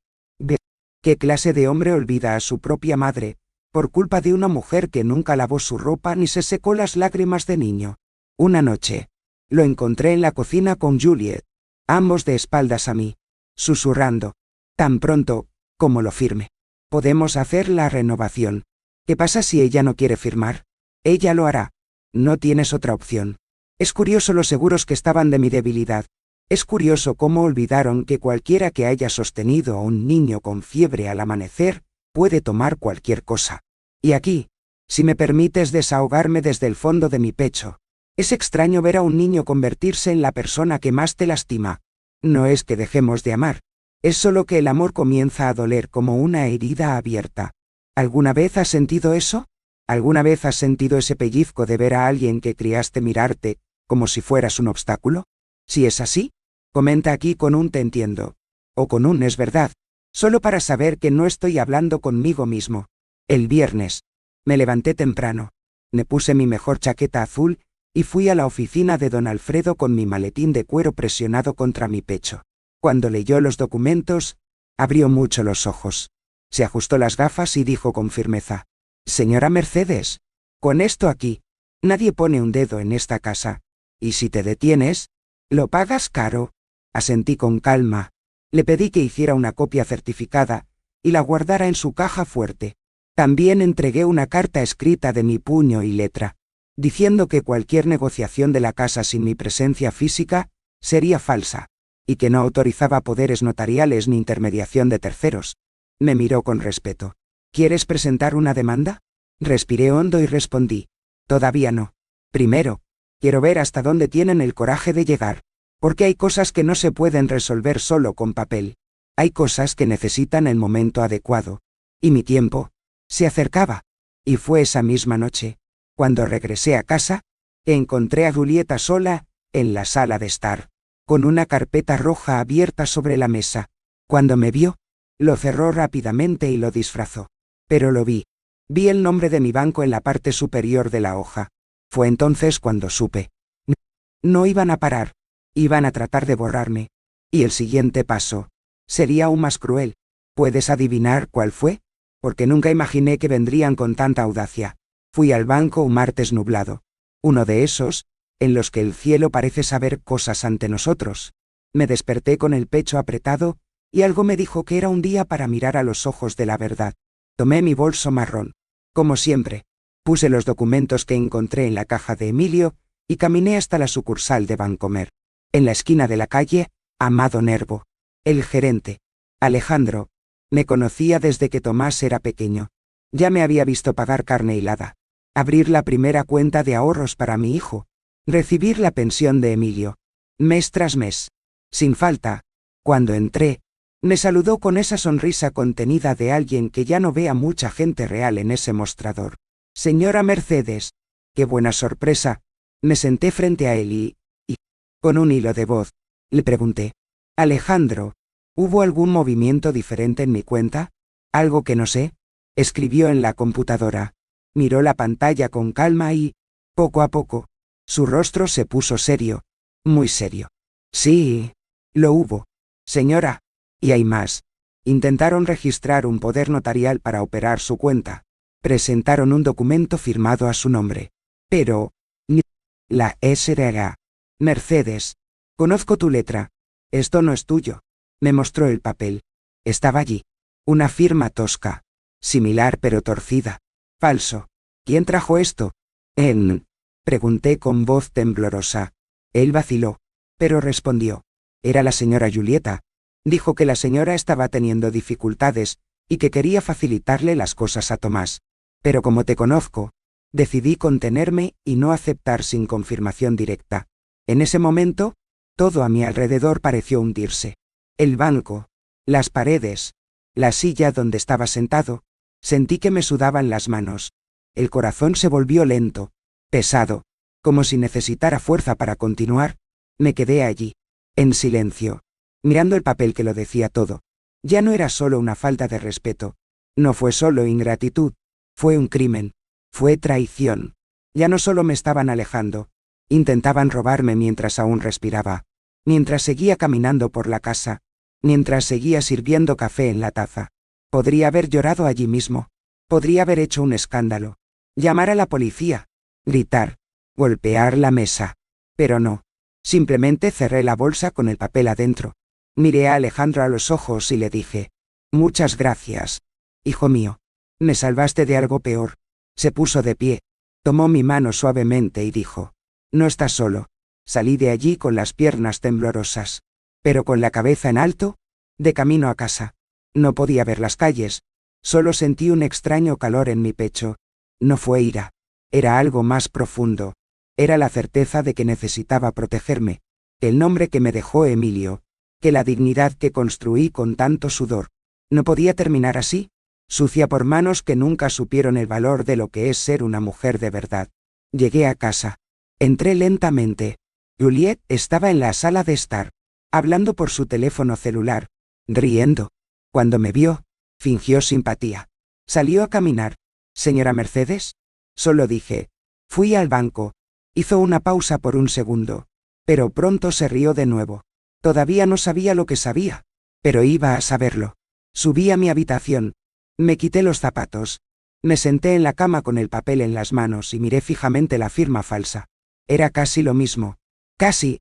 ¿qué clase de hombre olvida a su propia madre, por culpa de una mujer que nunca lavó su ropa ni se secó las lágrimas de niño? Una noche, lo encontré en la cocina con Juliet, ambos de espaldas a mí, susurrando: tan pronto como lo firme, podemos hacer la renovación. ¿Qué pasa si ella no quiere firmar? Ella lo hará. No tienes otra opción. Es curioso lo seguros que estaban de mi debilidad. Es curioso cómo olvidaron que cualquiera que haya sostenido a un niño con fiebre al amanecer puede tomar cualquier cosa. Y aquí, si me permites desahogarme desde el fondo de mi pecho, es extraño ver a un niño convertirse en la persona que más te lastima. No es que dejemos de amar, es solo que el amor comienza a doler como una herida abierta. ¿Alguna vez has sentido eso? ¿Alguna vez has sentido ese pellizco de ver a alguien que criaste mirarte como si fueras un obstáculo? Si es así, comenta aquí con un te entiendo. O con un es verdad, solo para saber que no estoy hablando conmigo mismo. El viernes, me levanté temprano, me puse mi mejor chaqueta azul y fui a la oficina de don Alfredo con mi maletín de cuero presionado contra mi pecho. Cuando leyó los documentos, abrió mucho los ojos. Se ajustó las gafas y dijo con firmeza: «Señora Mercedes, con esto aquí, nadie pone un dedo en esta casa. Y si te detienes, lo pagas caro». Asentí con calma. Le pedí que hiciera una copia certificada y la guardara en su caja fuerte. También entregué una carta escrita de mi puño y letra, diciendo que cualquier negociación de la casa sin mi presencia física sería falsa, y que no autorizaba poderes notariales ni intermediación de terceros. Me miró con respeto. «¿Quieres presentar una demanda?». Respiré hondo y respondí: «Todavía no. Primero, quiero ver hasta dónde tienen el coraje de llegar, porque hay cosas que no se pueden resolver solo con papel. Hay cosas que necesitan el momento adecuado. Y mi tiempo se acercaba. Y fue esa misma noche, cuando regresé a casa, que encontré a Julieta sola, en la sala de estar, con una carpeta roja abierta sobre la mesa. Cuando me vio, lo cerró rápidamente y lo disfrazó. Pero lo vi. Vi el nombre de mi banco en la parte superior de la hoja. Fue entonces cuando supe. No iban a parar. Iban a tratar de borrarme. Y el siguiente paso sería aún más cruel. ¿Puedes adivinar cuál fue? Porque nunca imaginé que vendrían con tanta audacia. Fui al banco un martes nublado. Uno de esos, en los que el cielo parece saber cosas ante nosotros. Me desperté con el pecho apretado, y algo me dijo que era un día para mirar a los ojos de la verdad. Tomé mi bolso marrón. Como siempre, puse los documentos que encontré en la caja de Emilio, y caminé hasta la sucursal de Bancomer. En la esquina de la calle, Amado Nervo, el gerente, Alejandro, me conocía desde que Tomás era pequeño. Ya me había visto pagar carne hilada, abrir la primera cuenta de ahorros para mi hijo, recibir la pensión de Emilio, mes tras mes. Sin falta, cuando entré, me saludó con esa sonrisa contenida de alguien que ya no ve a mucha gente real en ese mostrador. «Señora Mercedes». «Qué buena sorpresa». Me senté frente a él y, con un hilo de voz, le pregunté: «Alejandro, ¿hubo algún movimiento diferente en mi cuenta? ¿Algo que no sé?». Escribió en la computadora. Miró la pantalla con calma y, poco a poco, su rostro se puso serio, muy serio. «Sí, lo hubo, señora. Y hay más. Intentaron registrar un poder notarial para operar su cuenta. Presentaron un documento firmado a su nombre. Pero, la SRA. Mercedes, conozco tu letra. Esto no es tuyo». Me mostró el papel. Estaba allí. Una firma tosca. Similar pero torcida. Falso. «¿Quién trajo esto?». Pregunté con voz temblorosa. Él vaciló, pero respondió. «Era la señora Julieta. Dijo que la señora estaba teniendo dificultades y que quería facilitarle las cosas a Tomás. Pero como te conozco, decidí contenerme y no aceptar sin confirmación directa». En ese momento, todo a mi alrededor pareció hundirse. El banco, las paredes, la silla donde estaba sentado, sentí que me sudaban las manos. El corazón se volvió lento, pesado, como si necesitara fuerza para continuar. Me quedé allí, en silencio, mirando el papel que lo decía todo. Ya no era solo una falta de respeto. No fue solo ingratitud. Fue un crimen. Fue traición. Ya no solo me estaban alejando. Intentaban robarme mientras aún respiraba. Mientras seguía caminando por la casa. Mientras seguía sirviendo café en la taza. Podría haber llorado allí mismo. Podría haber hecho un escándalo. Llamar a la policía. Gritar. Golpear la mesa. Pero no. Simplemente cerré la bolsa con el papel adentro. Miré a Alejandro a los ojos y le dije: «Muchas gracias, hijo mío. Me salvaste de algo peor». Se puso de pie. Tomó mi mano suavemente y dijo: «No estás solo». Salí de allí con las piernas temblorosas, pero con la cabeza en alto, de camino a casa. No podía ver las calles, solo sentí un extraño calor en mi pecho. No fue ira, era algo más profundo. Era la certeza de que necesitaba protegerme, que el nombre que me dejó Emilio, que la dignidad que construí con tanto sudor, no podía terminar así, sucia por manos que nunca supieron el valor de lo que es ser una mujer de verdad. Llegué a casa. Entré lentamente. Juliette estaba en la sala de estar, hablando por su teléfono celular, riendo. Cuando me vio, fingió simpatía. Salió a caminar. «¿Señora Mercedes?». Solo dije. Fui al banco. Hizo una pausa por un segundo, pero pronto se rió de nuevo. Todavía no sabía lo que sabía, pero iba a saberlo. Subí a mi habitación. Me quité los zapatos. Me senté en la cama con el papel en las manos y miré fijamente la firma falsa. Era casi lo mismo. Casi.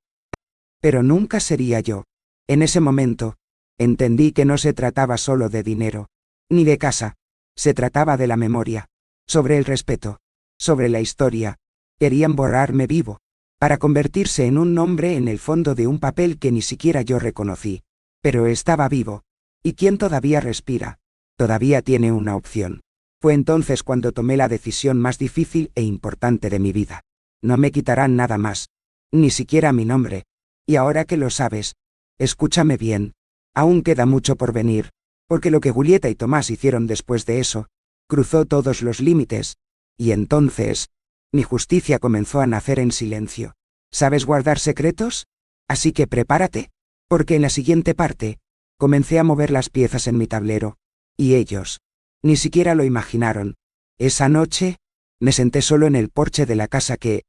Pero nunca sería yo. En ese momento, entendí que no se trataba solo de dinero, ni de casa. Se trataba de la memoria, sobre el respeto, sobre la historia. Querían borrarme vivo, para convertirse en un nombre en el fondo de un papel que ni siquiera yo reconocí. Pero estaba vivo. ¿Y quién todavía respira? Todavía tiene una opción. Fue entonces cuando tomé la decisión más difícil e importante de mi vida. No me quitarán nada más, ni siquiera mi nombre. Y ahora que lo sabes, escúchame bien. Aún queda mucho por venir, porque lo que Julieta y Tomás hicieron después de eso, cruzó todos los límites, y entonces, mi justicia comenzó a nacer en silencio. ¿Sabes guardar secretos? Así que prepárate, porque en la siguiente parte, comencé a mover las piezas en mi tablero, y ellos, ni siquiera lo imaginaron. Esa noche, me senté solo en el porche de la casa que,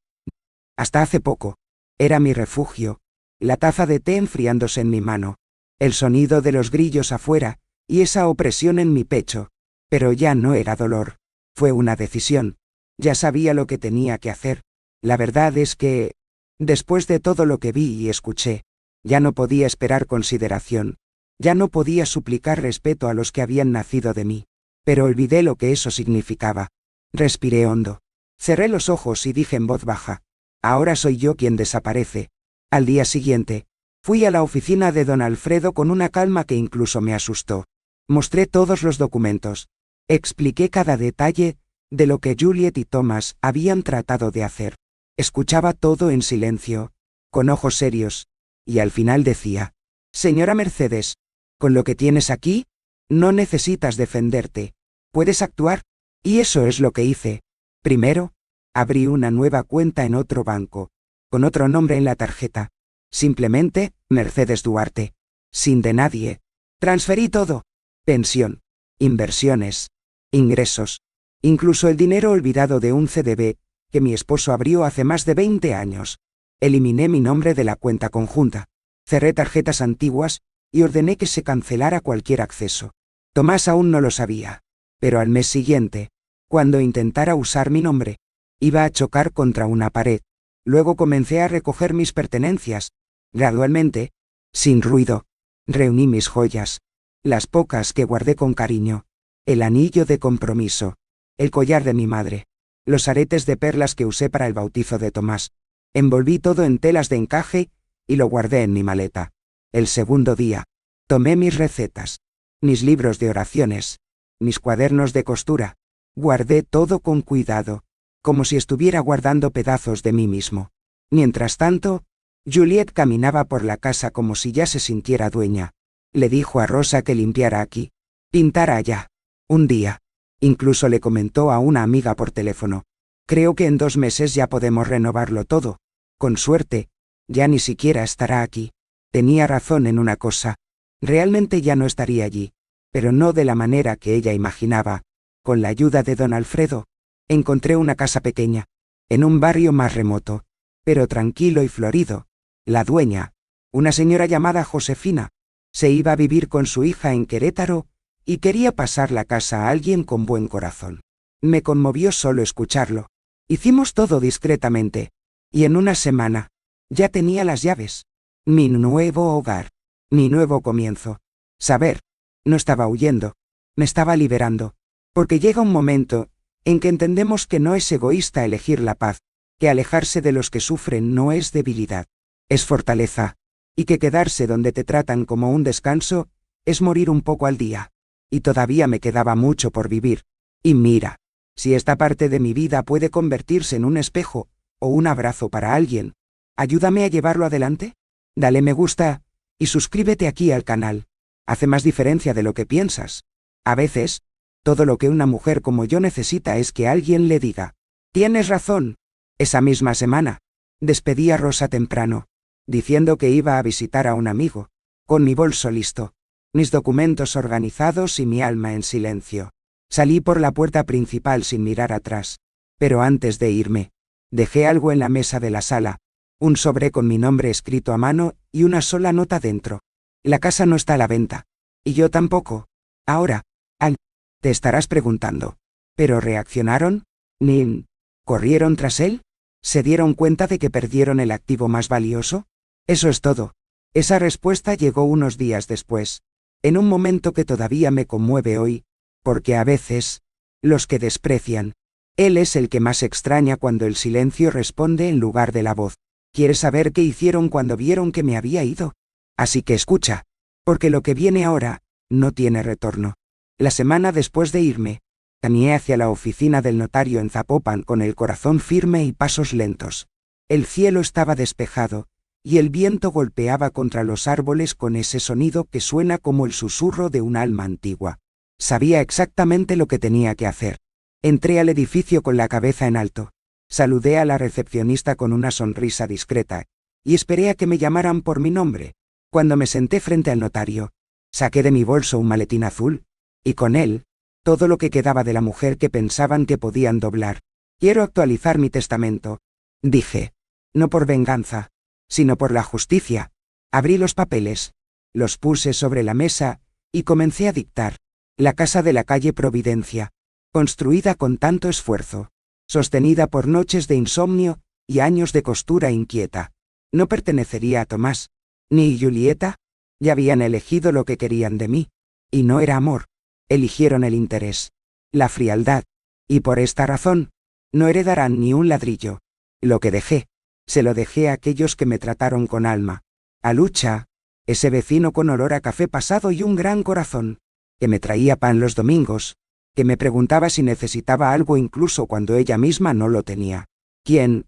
hasta hace poco, era mi refugio, la taza de té enfriándose en mi mano, el sonido de los grillos afuera, y esa opresión en mi pecho. Pero ya no era dolor. Fue una decisión. Ya sabía lo que tenía que hacer. La verdad es que, después de todo lo que vi y escuché, ya no podía esperar consideración. Ya no podía suplicar respeto a los que habían nacido de mí. Pero olvidé lo que eso significaba. Respiré hondo. Cerré los ojos y dije en voz baja: «Ahora soy yo quien desaparece». Al día siguiente, fui a la oficina de don Alfredo con una calma que incluso me asustó. Mostré todos los documentos. Expliqué cada detalle de lo que Juliette y Thomas habían tratado de hacer. Escuchaba todo en silencio, con ojos serios, y al final decía: «Señora Mercedes, con lo que tienes aquí, no necesitas defenderte. Puedes actuar». Y eso es lo que hice. Primero, abrí una nueva cuenta en otro banco, con otro nombre en la tarjeta. Simplemente, Mercedes Duarte. Sin de nadie. Transferí todo. Pensión, inversiones, ingresos, incluso el dinero olvidado de un CDB, que mi esposo abrió hace más de 20 años. Eliminé mi nombre de la cuenta conjunta. Cerré tarjetas antiguas y ordené que se cancelara cualquier acceso. Tomás aún no lo sabía, pero al mes siguiente, cuando intentara usar mi nombre, iba a chocar contra una pared. Luego comencé a recoger mis pertenencias. Gradualmente, sin ruido, reuní mis joyas, las pocas que guardé con cariño, el anillo de compromiso, el collar de mi madre, los aretes de perlas que usé para el bautizo de Tomás. Envolví todo en telas de encaje y lo guardé en mi maleta. El segundo día, tomé mis recetas, mis libros de oraciones, mis cuadernos de costura. Guardé todo con cuidado, como si estuviera guardando pedazos de mí mismo. Mientras tanto, Juliette caminaba por la casa como si ya se sintiera dueña. Le dijo a Rosa que limpiara aquí, pintara allá. Un día, incluso le comentó a una amiga por teléfono: «Creo que en 2 meses ya podemos renovarlo todo. Con suerte, ya ni siquiera estará aquí». Tenía razón en una cosa. Realmente ya no estaría allí, pero no de la manera que ella imaginaba. Con la ayuda de don Alfredo, encontré una casa pequeña, en un barrio más remoto, pero tranquilo y florido. La dueña, una señora llamada Josefina, se iba a vivir con su hija en Querétaro y quería pasar la casa a alguien con buen corazón. Me conmovió solo escucharlo. Hicimos todo discretamente, y en una semana, ya tenía las llaves. Mi nuevo hogar, mi nuevo comienzo. Saber, no estaba huyendo, me estaba liberando. Porque llega un momento en que entendemos que no es egoísta elegir la paz, que alejarse de los que sufren no es debilidad, es fortaleza, y que quedarse donde te tratan como un descanso, es morir un poco al día. Y todavía me quedaba mucho por vivir. Y mira, si esta parte de mi vida puede convertirse en un espejo, o un abrazo para alguien, ayúdame a llevarlo adelante. Dale me gusta, y suscríbete aquí al canal. Hace más diferencia de lo que piensas. A veces, todo lo que una mujer como yo necesita es que alguien le diga: tienes razón. Esa misma semana, despedí a Rosa temprano, diciendo que iba a visitar a un amigo, con mi bolso listo, mis documentos organizados y mi alma en silencio. Salí por la puerta principal sin mirar atrás, pero antes de irme, dejé algo en la mesa de la sala, un sobre con mi nombre escrito a mano y una sola nota dentro. La casa no está a la venta, y yo tampoco. Ahora, te estarás preguntando, ¿pero reaccionaron? ¿Ni corrieron tras él? ¿Se dieron cuenta de que perdieron el activo más valioso? Eso es todo. Esa respuesta llegó unos días después, en un momento que todavía me conmueve hoy, porque a veces, los que desprecian, él es el que más extraña cuando el silencio responde en lugar de la voz. ¿Quieres saber qué hicieron cuando vieron que me había ido? Así que escucha, porque lo que viene ahora, no tiene retorno. La semana después de irme, caminé hacia la oficina del notario en Zapopan con el corazón firme y pasos lentos. El cielo estaba despejado, y el viento golpeaba contra los árboles con ese sonido que suena como el susurro de un alma antigua. Sabía exactamente lo que tenía que hacer. Entré al edificio con la cabeza en alto. Saludé a la recepcionista con una sonrisa discreta, y esperé a que me llamaran por mi nombre. Cuando me senté frente al notario, saqué de mi bolso un maletín azul, y con él, todo lo que quedaba de la mujer que pensaban que podían doblar. Quiero actualizar mi testamento, dije, no por venganza, sino por la justicia. Abrí los papeles, los puse sobre la mesa, y comencé a dictar. La casa de la calle Providencia, construida con tanto esfuerzo, sostenida por noches de insomnio y años de costura inquieta, no pertenecería a Tomás, ni Julieta. Ya habían elegido lo que querían de mí, y no era amor. Eligieron el interés, la frialdad, y por esta razón, no heredarán ni un ladrillo. Lo que dejé, se lo dejé a aquellos que me trataron con alma. A Lucha, ese vecino con olor a café pasado y un gran corazón, que me traía pan los domingos, que me preguntaba si necesitaba algo incluso cuando ella misma no lo tenía. Quien,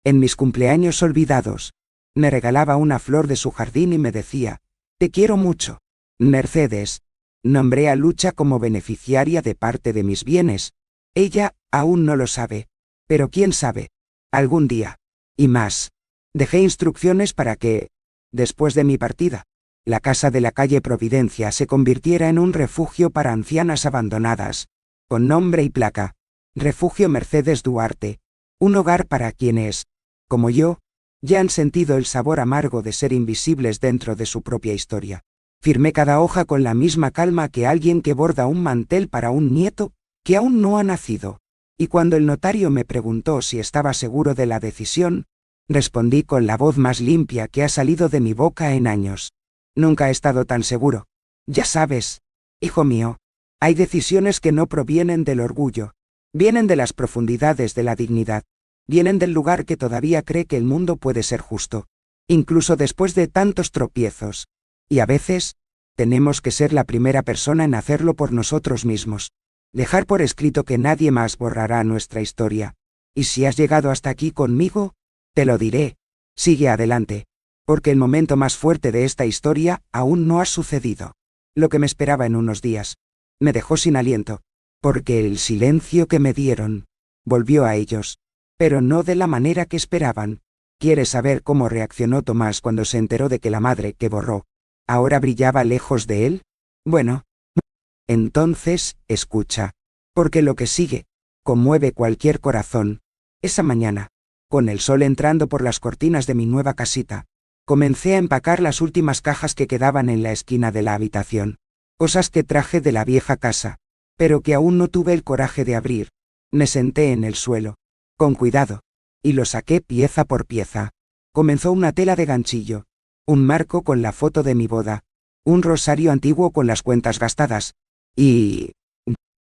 en mis cumpleaños olvidados, me regalaba una flor de su jardín y me decía: te quiero mucho. Mercedes, nombré a Lucha como beneficiaria de parte de mis bienes. Ella aún no lo sabe, pero quién sabe, algún día. Y más, dejé instrucciones para que, después de mi partida, la casa de la calle Providencia se convirtiera en un refugio para ancianas abandonadas, con nombre y placa: Refugio Mercedes Duarte, un hogar para quienes, como yo, ya han sentido el sabor amargo de ser invisibles dentro de su propia historia. Firmé cada hoja con la misma calma que alguien que borda un mantel para un nieto que aún no ha nacido. Y cuando el notario me preguntó si estaba seguro de la decisión, respondí con la voz más limpia que ha salido de mi boca en años: nunca he estado tan seguro. Ya sabes, hijo mío, hay decisiones que no provienen del orgullo, vienen de las profundidades de la dignidad, vienen del lugar que todavía cree que el mundo puede ser justo, incluso después de tantos tropiezos. Y a veces, tenemos que ser la primera persona en hacerlo por nosotros mismos. Dejar por escrito que nadie más borrará nuestra historia. Y si has llegado hasta aquí conmigo, te lo diré. Sigue adelante, porque el momento más fuerte de esta historia aún no ha sucedido. Lo que me esperaba en unos días me dejó sin aliento, porque el silencio que me dieron volvió a ellos, pero no de la manera que esperaban. ¿Quieres saber cómo reaccionó Tomás cuando se enteró de que la madre que borró ahora brillaba lejos de él? Bueno, entonces, escucha, porque lo que sigue conmueve cualquier corazón. Esa mañana, con el sol entrando por las cortinas de mi nueva casita, comencé a empacar las últimas cajas que quedaban en la esquina de la habitación, cosas que traje de la vieja casa, pero que aún no tuve el coraje de abrir. Me senté en el suelo, con cuidado, y lo saqué pieza por pieza. Comenzó una tela de ganchillo, un marco con la foto de mi boda, un rosario antiguo con las cuentas gastadas, y,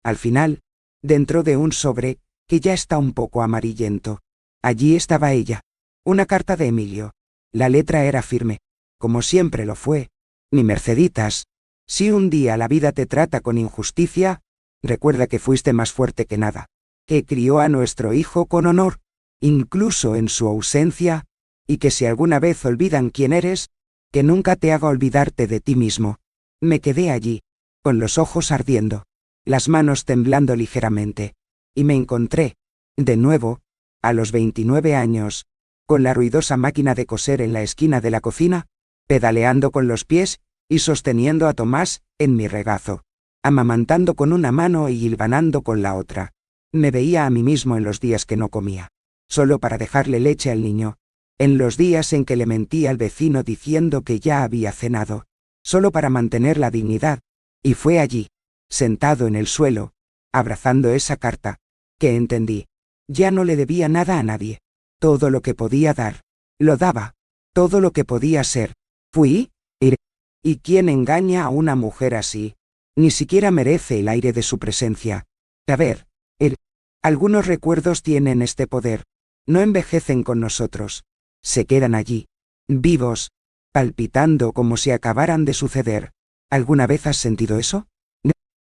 al final, dentro de un sobre, que ya está un poco amarillento. Allí estaba ella. Una carta de Emilio. La letra era firme, como siempre lo fue. Mi Merceditas, si un día la vida te trata con injusticia, recuerda que fuiste más fuerte que nada, que crió a nuestro hijo con honor, incluso en su ausencia, y que si alguna vez olvidan quién eres, que nunca te haga olvidarte de ti mismo. Me quedé allí, con los ojos ardiendo, las manos temblando ligeramente, y me encontré, de nuevo, a los 29 años, con la ruidosa máquina de coser en la esquina de la cocina, pedaleando con los pies y sosteniendo a Tomás en mi regazo, amamantando con una mano y hilvanando con la otra. Me veía a mí mismo en los días que no comía, solo para dejarle leche al niño, en los días en que le mentí al vecino diciendo que ya había cenado, solo para mantener la dignidad, y fue allí, sentado en el suelo, abrazando esa carta, que entendí. Ya no le debía nada a nadie. Todo lo que podía dar, lo daba. Todo lo que podía ser, fui, iré. ¿Y quién engaña a una mujer así? Ni siquiera merece el aire de su presencia. A ver, algunos recuerdos tienen este poder. No envejecen con nosotros. Se quedan allí, vivos, palpitando como si acabaran de suceder. ¿Alguna vez has sentido eso?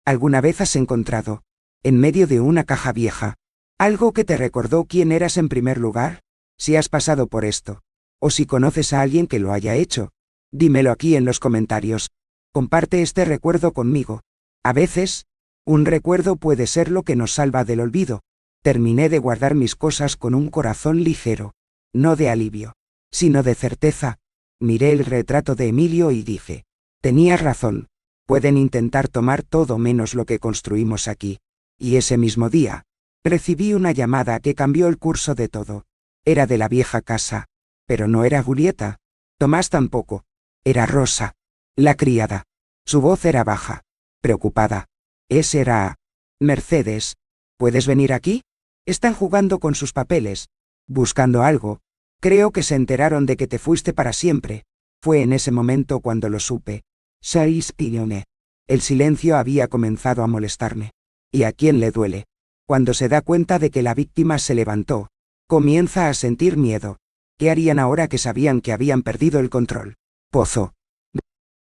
¿Alguna vez has encontrado, en medio de una caja vieja, algo que te recordó quién eras en primer lugar? Si has pasado por esto, o si conoces a alguien que lo haya hecho, dímelo aquí en los comentarios. Comparte este recuerdo conmigo. A veces, un recuerdo puede ser lo que nos salva del olvido. Terminé de guardar mis cosas con un corazón ligero, no de alivio, sino de certeza. Miré el retrato de Emilio y dije, tenías razón, pueden intentar tomar todo menos lo que construimos aquí. Y ese mismo día, recibí una llamada que cambió el curso de todo. Era de la vieja casa, pero no era Julieta. Tomás tampoco. Era Rosa, la criada. Su voz era baja, preocupada. Ese era Mercedes. ¿Puedes venir aquí? Están jugando con sus papeles, buscando algo. Creo que se enteraron de que te fuiste para siempre. Fue en ese momento cuando lo supe. Shakespeare. El silencio había comenzado a molestarme. ¿Y a quién le duele? Cuando se da cuenta de que la víctima se levantó, comienza a sentir miedo. ¿Qué harían ahora que sabían que habían perdido el control? Pozo.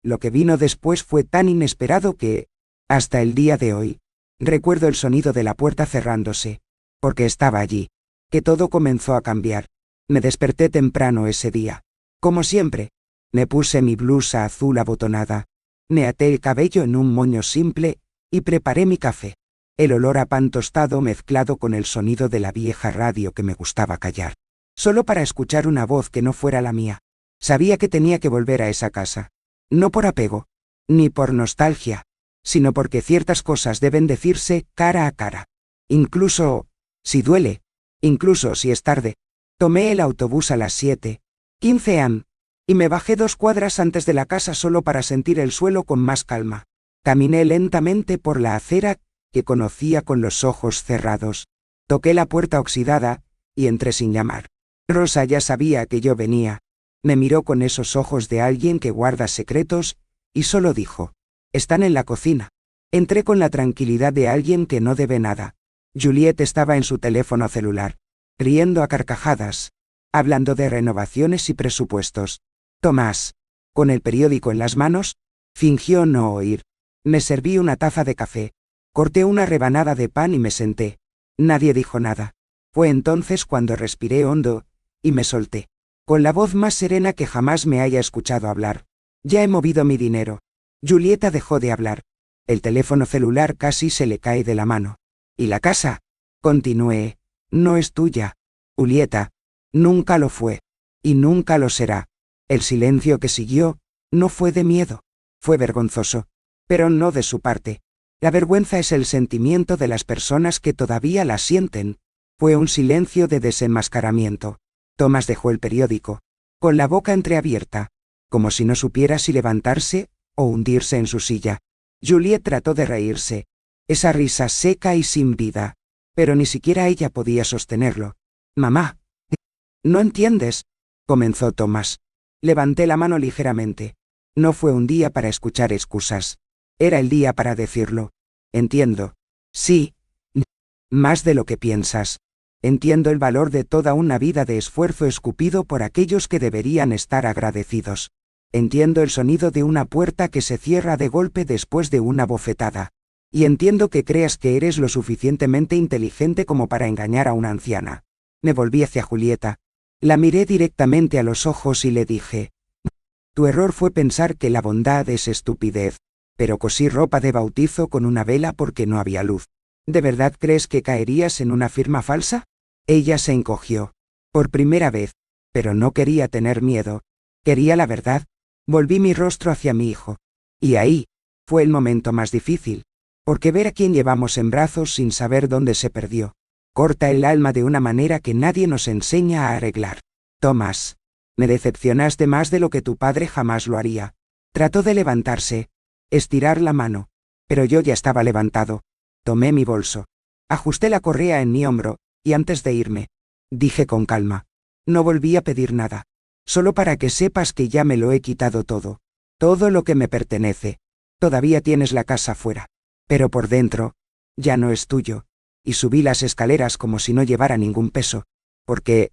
Lo que vino después fue tan inesperado que, hasta el día de hoy, recuerdo el sonido de la puerta cerrándose, porque estaba allí, que todo comenzó a cambiar. Me desperté temprano ese día. Como siempre, me puse mi blusa azul abotonada, me até el cabello en un moño simple, y preparé mi café. El olor a pan tostado mezclado con el sonido de la vieja radio que me gustaba callar, solo para escuchar una voz que no fuera la mía. Sabía que tenía que volver a esa casa. No por apego, ni por nostalgia, sino porque ciertas cosas deben decirse cara a cara. Incluso, si duele, incluso si es tarde. Tomé el autobús a las 7:15 am, y me bajé 2 cuadras antes de la casa solo para sentir el suelo con más calma. Caminé lentamente por la acera que conocía con los ojos cerrados. Toqué la puerta oxidada, y entré sin llamar. Rosa ya sabía que yo venía. Me miró con esos ojos de alguien que guarda secretos, y solo dijo, están en la cocina. Entré con la tranquilidad de alguien que no debe nada. Juliette estaba en su teléfono celular, riendo a carcajadas, hablando de renovaciones y presupuestos. Tomás, con el periódico en las manos, fingió no oír. Me serví una taza de café, corté una rebanada de pan y me senté. Nadie dijo nada. Fue entonces cuando respiré hondo, y me solté, con la voz más serena que jamás me haya escuchado hablar. Ya he movido mi dinero. Julieta dejó de hablar. El teléfono celular casi se le cae de la mano. ¿Y la casa? Continué. No es tuya, Julieta. Nunca lo fue. Y nunca lo será. El silencio que siguió, no fue de miedo. Fue vergonzoso. Pero no de su parte. La vergüenza es el sentimiento de las personas que todavía la sienten. Fue un silencio de desenmascaramiento. Tomás dejó el periódico, con la boca entreabierta, como si no supiera si levantarse o hundirse en su silla. Juliette trató de reírse, esa risa seca y sin vida, pero ni siquiera ella podía sostenerlo. «Mamá, ¿no entiendes?», comenzó Tomás. Levanté la mano ligeramente. No fue un día para escuchar excusas. Era el día para decirlo. «Entiendo. Sí». Más de lo que piensas. Entiendo el valor de toda una vida de esfuerzo escupido por aquellos que deberían estar agradecidos. Entiendo el sonido de una puerta que se cierra de golpe después de una bofetada. Y entiendo que creas que eres lo suficientemente inteligente como para engañar a una anciana. Me volví hacia Julieta. La miré directamente a los ojos y le dije: tu error fue pensar que la bondad es estupidez. Pero cosí ropa de bautizo con una vela porque no había luz. ¿De verdad crees que caerías en una firma falsa? Ella se encogió. Por primera vez. Pero no quería tener miedo. Quería la verdad. Volví mi rostro hacia mi hijo. Y ahí fue el momento más difícil. Porque ver a quien llevamos en brazos sin saber dónde se perdió corta el alma de una manera que nadie nos enseña a arreglar. Tomás, me decepcionaste más de lo que tu padre jamás lo haría. Trató de levantarse, estirar la mano, pero yo ya estaba levantado. Tomé mi bolso, ajusté la correa en mi hombro, y antes de irme, dije con calma: no volví a pedir nada. Solo para que sepas que ya me lo he quitado todo. Todo lo que me pertenece. Todavía tienes la casa fuera. Pero por dentro, ya no es tuyo. Y subí las escaleras como si no llevara ningún peso. Porque,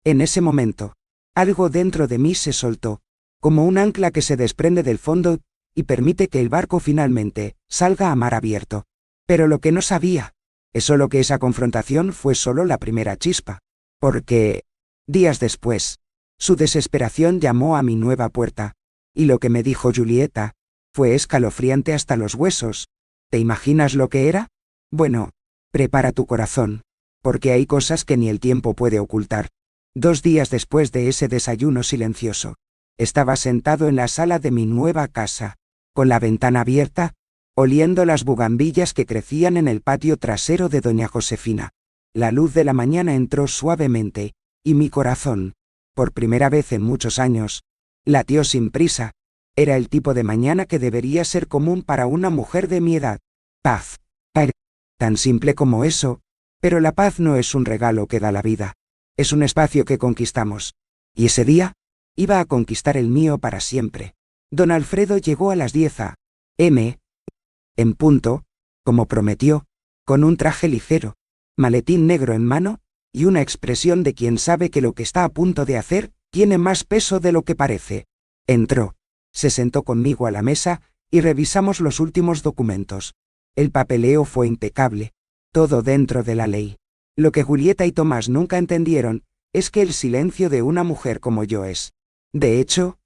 en ese momento, algo dentro de mí se soltó, como un ancla que se desprende del fondo y permite que el barco finalmente salga a mar abierto. Pero lo que no sabía es solo que esa confrontación fue solo la primera chispa. Porque, días después, su desesperación llamó a mi nueva puerta, y lo que me dijo Julieta fue escalofriante hasta los huesos. ¿Te imaginas lo que era? Bueno, prepara tu corazón, porque hay cosas que ni el tiempo puede ocultar. 2 días después de ese desayuno silencioso, estaba sentado en la sala de mi nueva casa, con la ventana abierta, oliendo las bugambillas que crecían en el patio trasero de doña Josefina. La luz de la mañana entró suavemente, y mi corazón, por primera vez en muchos años, latió sin prisa. Era el tipo de mañana que debería ser común para una mujer de mi edad. Paz. Tan simple como eso, pero la paz no es un regalo que da la vida. Es un espacio que conquistamos. Y ese día, iba a conquistar el mío para siempre. Don Alfredo llegó a las 10 a.m. en punto, como prometió, con un traje ligero, maletín negro en mano, y una expresión de quien sabe que lo que está a punto de hacer tiene más peso de lo que parece. Entró, se sentó conmigo a la mesa, y revisamos los últimos documentos. El papeleo fue impecable, todo dentro de la ley. Lo que Julieta y Tomás nunca entendieron es que el silencio de una mujer como yo es, de hecho,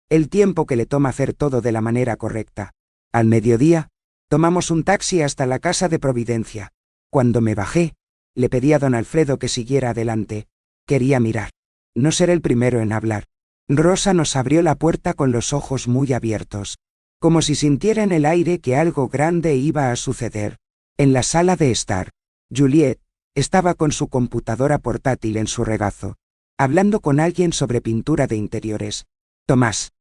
el tiempo que le toma hacer todo de la manera correcta. Al mediodía, tomamos un taxi hasta la casa de Providencia. Cuando me bajé, le pedí a don Alfredo que siguiera adelante. Quería mirar. No ser el primero en hablar. Rosa nos abrió la puerta con los ojos muy abiertos, como si sintiera en el aire que algo grande iba a suceder. En la sala de estar, Juliet estaba con su computadora portátil en su regazo, hablando con alguien sobre pintura de interiores. Tomás,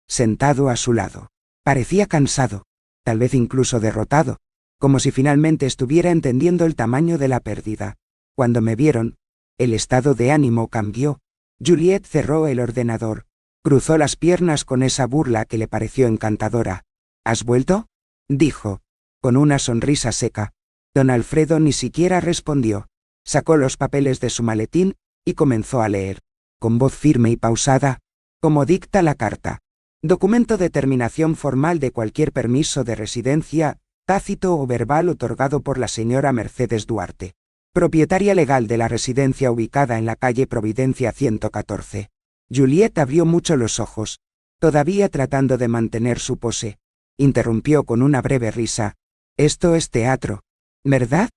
sentado a su lado, parecía cansado, tal vez incluso derrotado, como si finalmente estuviera entendiendo el tamaño de la pérdida. Cuando me vieron, el estado de ánimo cambió. Juliet cerró el ordenador, cruzó las piernas con esa burla que le pareció encantadora. ¿Has vuelto?, dijo, con una sonrisa seca. Don Alfredo ni siquiera respondió. Sacó los papeles de su maletín y comenzó a leer, con voz firme y pausada, como dicta la carta. Documento de terminación formal de cualquier permiso de residencia, tácito o verbal otorgado por la señora Mercedes Duarte, propietaria legal de la residencia ubicada en la calle Providencia 114. Juliet abrió mucho los ojos, todavía tratando de mantener su pose. Interrumpió con una breve risa. Esto es teatro, ¿verdad?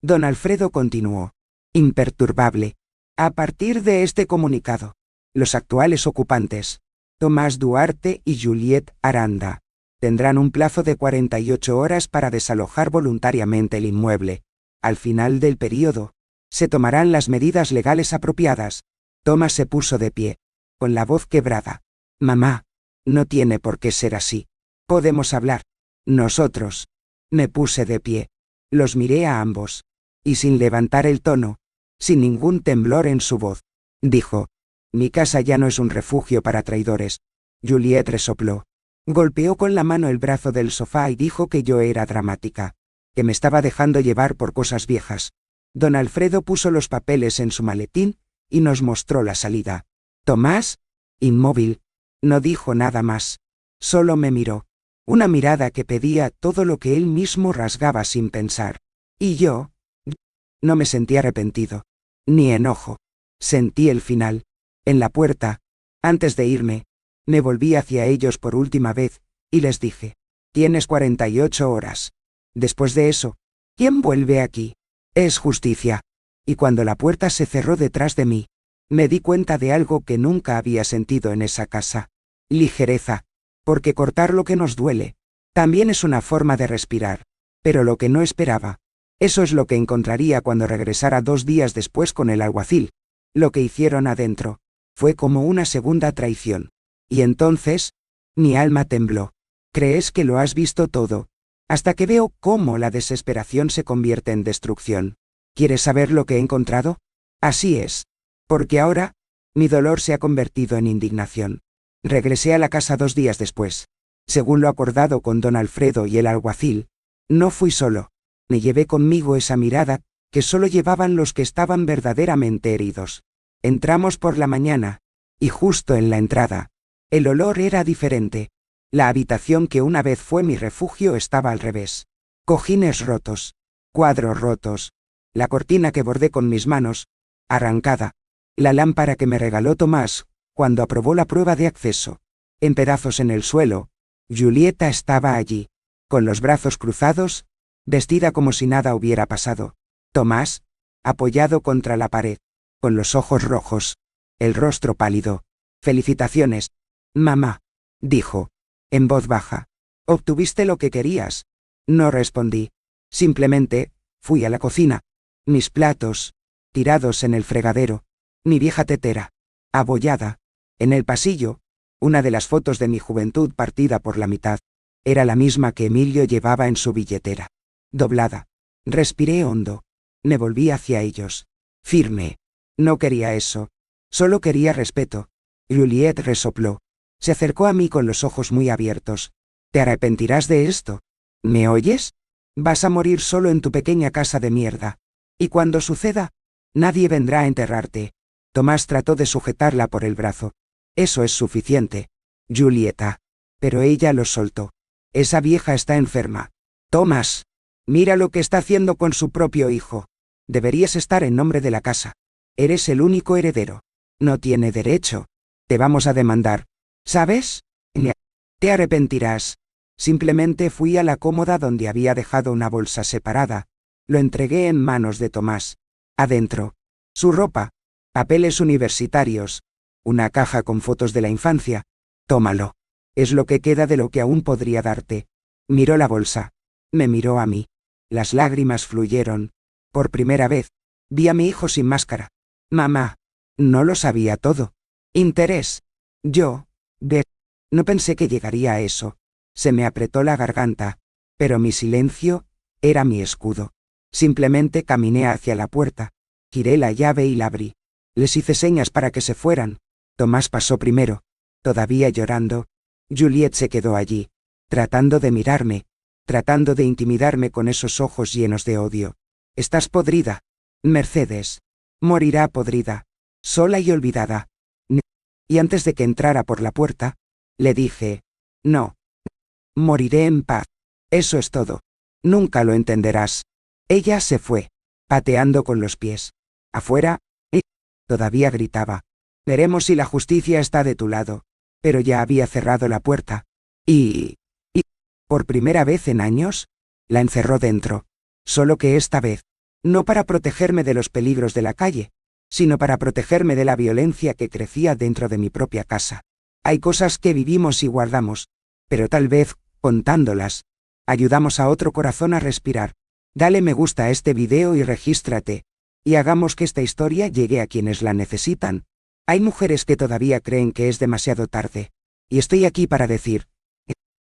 Don Alfredo continuó, imperturbable. A partir de este comunicado, los actuales ocupantes, Tomás Duarte y Juliet Aranda, tendrán un plazo de 48 horas para desalojar voluntariamente el inmueble. Al final del período, se tomarán las medidas legales apropiadas. Tomás se puso de pie, con la voz quebrada. Mamá, no tiene por qué ser así. Podemos hablar. Nosotros. Me puse de pie. Los miré a ambos. Y sin levantar el tono, sin ningún temblor en su voz, dijo: mi casa ya no es un refugio para traidores. Juliet resopló. Golpeó con la mano el brazo del sofá y dijo que yo era dramática. que me estaba dejando llevar por cosas viejas. Don Alfredo puso los papeles en su maletín y nos mostró la salida. Tomás, inmóvil, no dijo nada más. Solo me miró. Una mirada que pedía todo lo que él mismo rasgaba sin pensar. Y yo no me sentí arrepentido, ni enojo. Sentí el final. En la puerta, antes de irme, me volví hacia ellos por última vez, y les dije: tienes 48 horas. Después de eso, ¿quién vuelve aquí? Es justicia. Y cuando la puerta se cerró detrás de mí, me di cuenta de algo que nunca había sentido en esa casa. Ligereza. Porque cortar lo que nos duele también es una forma de respirar. Pero lo que no esperaba, eso es lo que encontraría cuando regresara 2 días después con el alguacil. Lo que hicieron adentro fue como una segunda traición. Y entonces, mi alma tembló. ¿Crees que lo has visto todo? Hasta que veo cómo la desesperación se convierte en destrucción. ¿Quieres saber lo que he encontrado? Así es. Porque ahora, mi dolor se ha convertido en indignación. Regresé a la casa 2 días después. Según lo acordado con don Alfredo y el alguacil, no fui solo. Me llevé conmigo esa mirada que solo llevaban los que estaban verdaderamente heridos. Entramos por la mañana, y justo en la entrada, el olor era diferente. La habitación que una vez fue mi refugio estaba al revés. Cojines rotos, cuadros rotos, la cortina que bordé con mis manos, arrancada, la lámpara que me regaló Tomás cuando aprobó la prueba de acceso, en pedazos en el suelo. Julieta estaba allí, con los brazos cruzados, vestida como si nada hubiera pasado. Tomás, apoyado contra la pared, con los ojos rojos, el rostro pálido. «Felicitaciones, mamá», dijo, en voz baja. «¿Obtuviste lo que querías?» No respondí. Simplemente, fui a la cocina. Mis platos, tirados en el fregadero. Mi vieja tetera, abollada. En el pasillo, una de las fotos de mi juventud partida por la mitad. Era la misma que Emilio llevaba en su billetera. Doblada. Respiré hondo. Me volví hacia ellos. Firme. No quería eso. Solo quería respeto. Juliette resopló. Se acercó a mí con los ojos muy abiertos. «¿Te arrepentirás de esto? ¿Me oyes? Vas a morir solo en tu pequeña casa de mierda. Y cuando suceda, nadie vendrá a enterrarte». Tomás trató de sujetarla por el brazo. «Eso es suficiente, Julieta». Pero ella lo soltó. «Esa vieja está enferma. Tomás, mira lo que está haciendo con su propio hijo. Deberías estar en nombre de la casa. Eres el único heredero. No tiene derecho. Te vamos a demandar. ¿Sabes? Te arrepentirás». Simplemente fui a la cómoda donde había dejado una bolsa separada. Lo entregué en manos de Tomás. Adentro, su ropa, papeles universitarios, una caja con fotos de la infancia. «Tómalo. Es lo que queda de lo que aún podría darte». Miró la bolsa. Me miró a mí. Las lágrimas fluyeron. Por primera vez, vi a mi hijo sin máscara. «Mamá, no lo sabía todo». «Interés». No pensé que llegaría a eso. Se me apretó la garganta. Pero mi silencio era mi escudo. Simplemente caminé hacia la puerta. Giré la llave y la abrí. Les hice señas para que se fueran. Tomás pasó primero, todavía llorando. Juliette se quedó allí, tratando de mirarme, tratando de intimidarme con esos ojos llenos de odio. «Estás podrida, Mercedes. Morirá podrida, sola y olvidada». Y antes de que entrara por la puerta, le dije: «No. Moriré en paz. Eso es todo. Nunca lo entenderás». Ella se fue, pateando con los pies. Afuera, todavía gritaba: «Veremos si la justicia está de tu lado». Pero ya había cerrado la puerta. Y, por primera vez en años, la encerró dentro. Solo que esta vez, no para protegerme de los peligros de la calle, sino para protegerme de la violencia que crecía dentro de mi propia casa. Hay cosas que vivimos y guardamos, pero tal vez, contándolas, ayudamos a otro corazón a respirar. Dale me gusta a este video y regístrate, y hagamos que esta historia llegue a quienes la necesitan. Hay mujeres que todavía creen que es demasiado tarde, y estoy aquí para decir: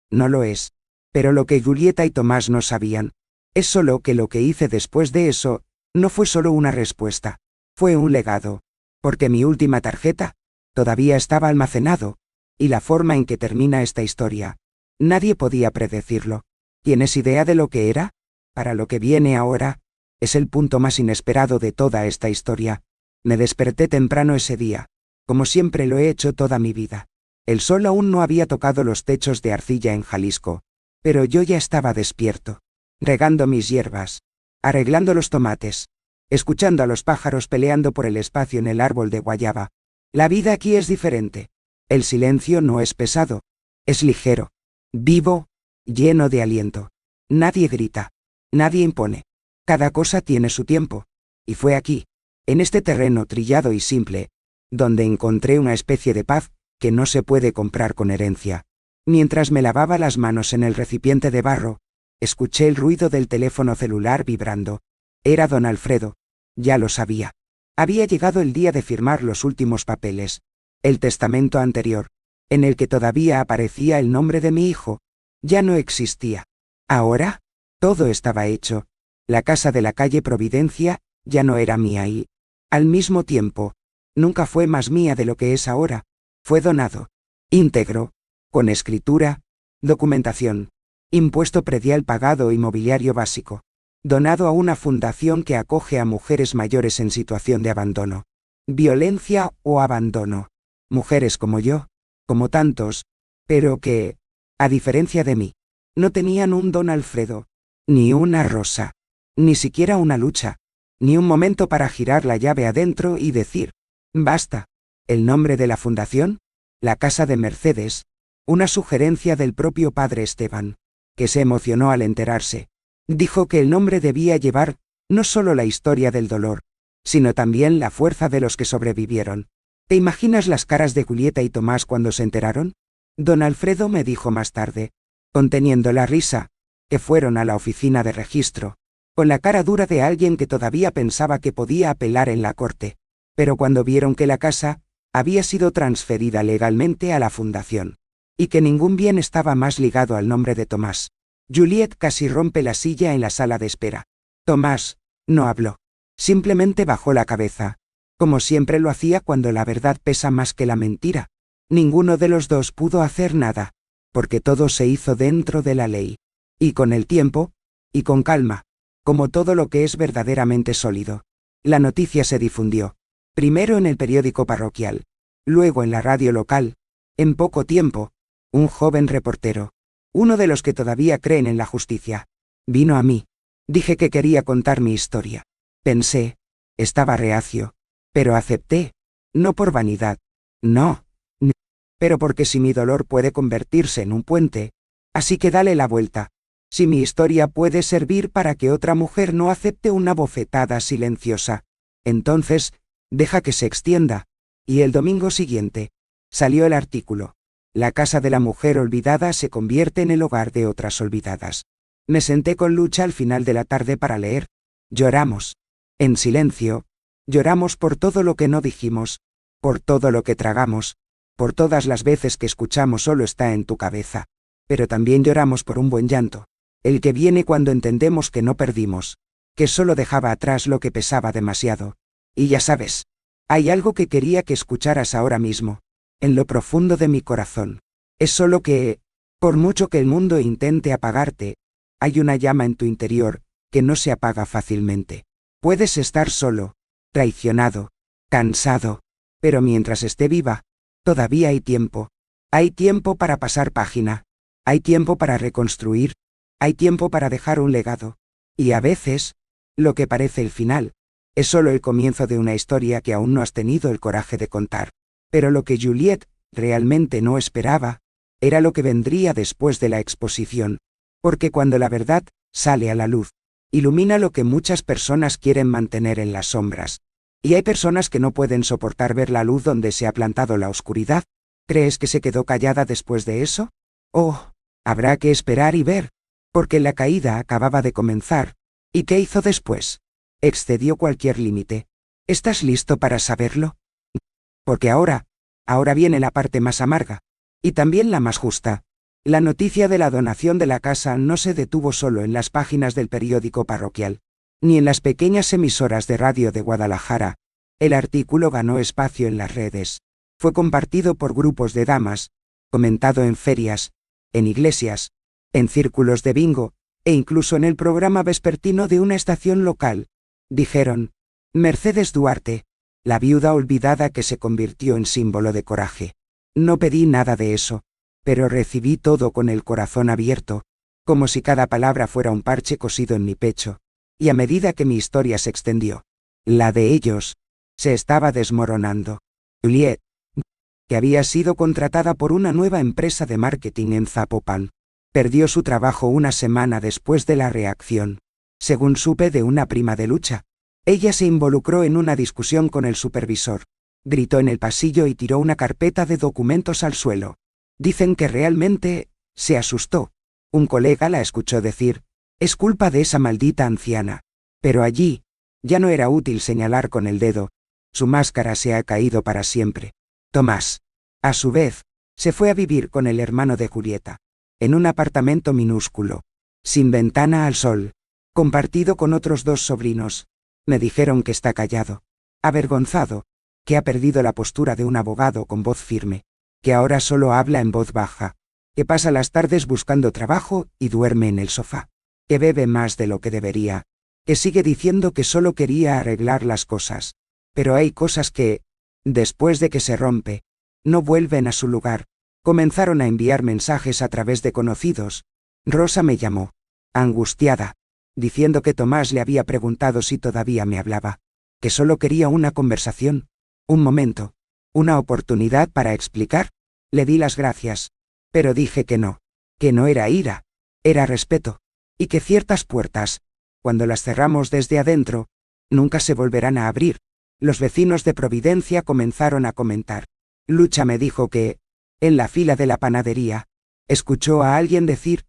no lo es. Pero lo que Julieta y Tomás no sabían, es solo que lo que hice después de eso, no fue solo una respuesta, fue un legado. Porque mi última tarjeta, todavía estaba almacenado, y la forma en que termina esta historia, nadie podía predecirlo. ¿Tienes idea de lo que era? Para lo que viene ahora, es el punto más inesperado de toda esta historia. Me desperté temprano ese día, como siempre lo he hecho toda mi vida. El sol aún no había tocado los techos de arcilla en Jalisco, pero yo ya estaba despierto, regando mis hierbas, arreglando los tomates, escuchando a los pájaros peleando por el espacio en el árbol de guayaba. La vida aquí es diferente. El silencio no es pesado, es ligero, vivo, lleno de aliento. Nadie grita, nadie impone. Cada cosa tiene su tiempo. Y fue aquí, en este terreno trillado y simple, donde encontré una especie de paz que no se puede comprar con herencia. Mientras me lavaba las manos en el recipiente de barro, escuché el ruido del teléfono celular vibrando. Era don Alfredo. Ya lo sabía. Había llegado el día de firmar los últimos papeles. El testamento anterior, en el que todavía aparecía el nombre de mi hijo, ya no existía. Ahora, todo estaba hecho. La casa de la calle Providencia ya no era mía y, al mismo tiempo, nunca fue más mía de lo que es ahora. Fue donado, íntegro, con escritura, documentación, impuesto predial pagado y mobiliario básico. Donado a una fundación que acoge a mujeres mayores en situación de abandono, violencia o abandono. Mujeres como yo, como tantos, pero que, a diferencia de mí, no tenían un don Alfredo, ni una rosa, ni siquiera una lucha, ni un momento para girar la llave adentro y decir, basta. ¿El nombre de la fundación? La casa de Mercedes, una sugerencia del propio padre Esteban, que se emocionó al enterarse. Dijo que el nombre debía llevar, no solo la historia del dolor, sino también la fuerza de los que sobrevivieron. ¿Te imaginas las caras de Julieta y Tomás cuando se enteraron? Don Alfredo me dijo más tarde, conteniendo la risa, que fueron a la oficina de registro, con la cara dura de alguien que todavía pensaba que podía apelar en la corte, pero cuando vieron que la casa había sido transferida legalmente a la fundación, y que ningún bien estaba más ligado al nombre de Tomás. Juliet casi rompe la silla en la sala de espera. Tomás no habló. Simplemente bajó la cabeza, como siempre lo hacía cuando la verdad pesa más que la mentira. Ninguno de los dos pudo hacer nada, porque todo se hizo dentro de la ley. Y con el tiempo, y con calma, como todo lo que es verdaderamente sólido. La noticia se difundió, primero en el periódico parroquial, luego en la radio local. En poco tiempo, un joven reportero, uno de los que todavía creen en la justicia, vino a mí. Dije que quería contar mi historia. Pensé, estaba reacio, pero acepté, no por vanidad, no, pero porque si mi dolor puede convertirse en un puente, así que dale la vuelta. Si mi historia puede servir para que otra mujer no acepte una bofetada silenciosa, entonces, deja que se extienda. Y el domingo siguiente, salió el artículo. La casa de la mujer olvidada se convierte en el hogar de otras olvidadas. Me senté con Lucha al final de la tarde para leer. Lloramos. En silencio. Lloramos por todo lo que no dijimos, por todo lo que tragamos, por todas las veces que escuchamos solo está en tu cabeza. Pero también lloramos por un buen llanto, el que viene cuando entendemos que no perdimos, que solo dejaba atrás lo que pesaba demasiado. Y ya sabes, hay algo que quería que escucharas ahora mismo, en lo profundo de mi corazón. Es solo que, por mucho que el mundo intente apagarte, hay una llama en tu interior, que no se apaga fácilmente. Puedes estar solo, traicionado, cansado, pero mientras esté viva, todavía hay tiempo. Hay tiempo para pasar página. Hay tiempo para reconstruir. Hay tiempo para dejar un legado. Y a veces, lo que parece el final, es solo el comienzo de una historia que aún no has tenido el coraje de contar. Pero lo que Juliet realmente no esperaba, era lo que vendría después de la exposición. Porque cuando la verdad sale a la luz, ilumina lo que muchas personas quieren mantener en las sombras. Y hay personas que no pueden soportar ver la luz donde se ha plantado la oscuridad. ¿Crees que se quedó callada después de eso? Oh, habrá que esperar y ver, porque la caída acababa de comenzar. ¿Y qué hizo después? Excedió cualquier límite. ¿Estás listo para saberlo? Porque ahora viene la parte más amarga, y también la más justa. La noticia de la donación de la casa no se detuvo solo en las páginas del periódico parroquial, ni en las pequeñas emisoras de radio de Guadalajara. El artículo ganó espacio en las redes. Fue compartido por grupos de damas, comentado en ferias, en iglesias, en círculos de bingo, e incluso en el programa vespertino de una estación local. Dijeron, Mercedes Duarte, la viuda olvidada que se convirtió en símbolo de coraje. No pedí nada de eso, pero recibí todo con el corazón abierto, como si cada palabra fuera un parche cosido en mi pecho, y a medida que mi historia se extendió, la de ellos, se estaba desmoronando. Juliet, que había sido contratada por una nueva empresa de marketing en Zapopan, perdió su trabajo una semana después de la reacción, según supe de una prima de lucha. Ella se involucró en una discusión con el supervisor, gritó en el pasillo y tiró una carpeta de documentos al suelo. Dicen que realmente se asustó. Un colega la escuchó decir, es culpa de esa maldita anciana. Pero allí, ya no era útil señalar con el dedo. Su máscara se ha caído para siempre. Tomás, a su vez, se fue a vivir con el hermano de Julieta, en un apartamento minúsculo, sin ventana al sol, compartido con otros 2 sobrinos. Me dijeron que está callado, avergonzado, que ha perdido la postura de un abogado con voz firme, que ahora solo habla en voz baja, que pasa las tardes buscando trabajo y duerme en el sofá, que bebe más de lo que debería, que sigue diciendo que solo quería arreglar las cosas, pero hay cosas que, después de que se rompe, no vuelven a su lugar. Comenzaron a enviar mensajes a través de conocidos. Rosa me llamó, angustiada, diciendo que Tomás le había preguntado si todavía me hablaba, que solo quería una conversación, un momento, una oportunidad para explicar. Le di las gracias, pero dije que no era ira, era respeto, y que ciertas puertas, cuando las cerramos desde adentro, nunca se volverán a abrir. Los vecinos de Providencia comenzaron a comentar. Lucha me dijo que, en la fila de la panadería, escuchó a alguien decir,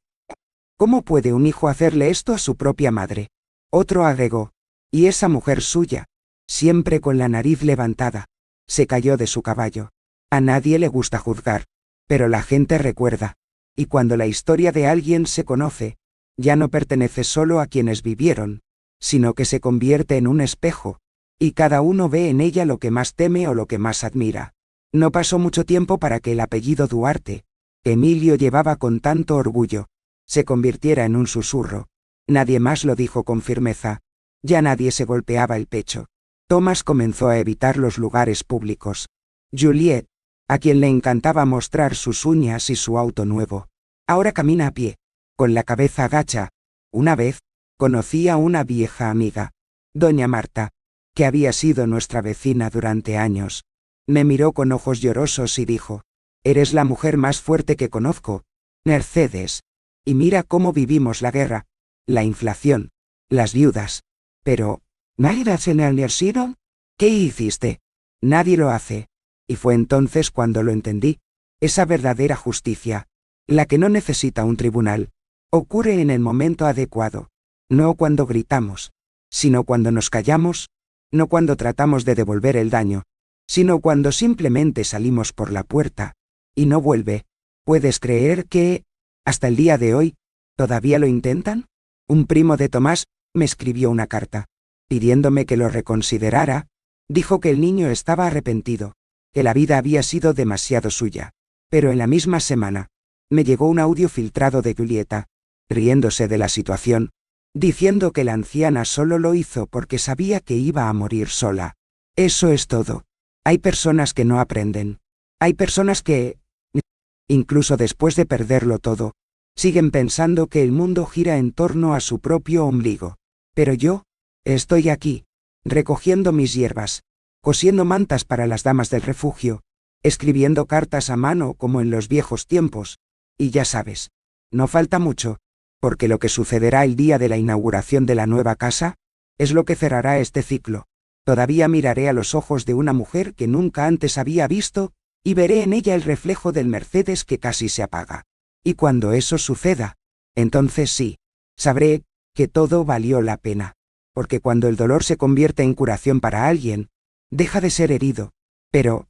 ¿cómo puede un hijo hacerle esto a su propia madre? Otro agregó, y esa mujer suya, siempre con la nariz levantada, se cayó de su caballo. A nadie le gusta juzgar, pero la gente recuerda, y cuando la historia de alguien se conoce, ya no pertenece solo a quienes vivieron, sino que se convierte en un espejo, y cada uno ve en ella lo que más teme o lo que más admira. No pasó mucho tiempo para que el apellido Duarte, que Emilio llevaba con tanto orgullo, se convirtiera en un susurro. Nadie más lo dijo con firmeza. Ya nadie se golpeaba el pecho. Tomás comenzó a evitar los lugares públicos. Juliet, a quien le encantaba mostrar sus uñas y su auto nuevo, ahora camina a pie, con la cabeza agacha. Una vez, conocí a una vieja amiga, doña Marta, que había sido nuestra vecina durante años. Me miró con ojos llorosos y dijo, eres la mujer más fuerte que conozco, Mercedes. Y mira cómo vivimos la guerra, la inflación, las viudas. Pero, ¿Nairas en el Nersiro? ¿Qué hiciste? Nadie lo hace. Y fue entonces cuando lo entendí. Esa verdadera justicia, la que no necesita un tribunal, ocurre en el momento adecuado. No cuando gritamos, sino cuando nos callamos, no cuando tratamos de devolver el daño, sino cuando simplemente salimos por la puerta, y no vuelve. ¿Puedes creer que, hasta el día de hoy, todavía lo intentan? Un primo de Tomás me escribió una carta, pidiéndome que lo reconsiderara. Dijo que el niño estaba arrepentido, que la vida había sido demasiado suya. Pero en la misma semana, me llegó un audio filtrado de Julieta, riéndose de la situación, diciendo que la anciana solo lo hizo porque sabía que iba a morir sola. Eso es todo. Hay personas que no aprenden. Hay personas que, incluso después de perderlo todo, siguen pensando que el mundo gira en torno a su propio ombligo. Pero yo, estoy aquí, recogiendo mis hierbas, cosiendo mantas para las damas del refugio, escribiendo cartas a mano como en los viejos tiempos, y ya sabes, no falta mucho, porque lo que sucederá el día de la inauguración de la nueva casa, es lo que cerrará este ciclo. Todavía miraré a los ojos de una mujer que nunca antes había visto, y veré en ella el reflejo del Mercedes que casi se apaga. Y cuando eso suceda, entonces sí, sabré que todo valió la pena, porque cuando el dolor se convierte en curación para alguien, deja de ser herido. Pero,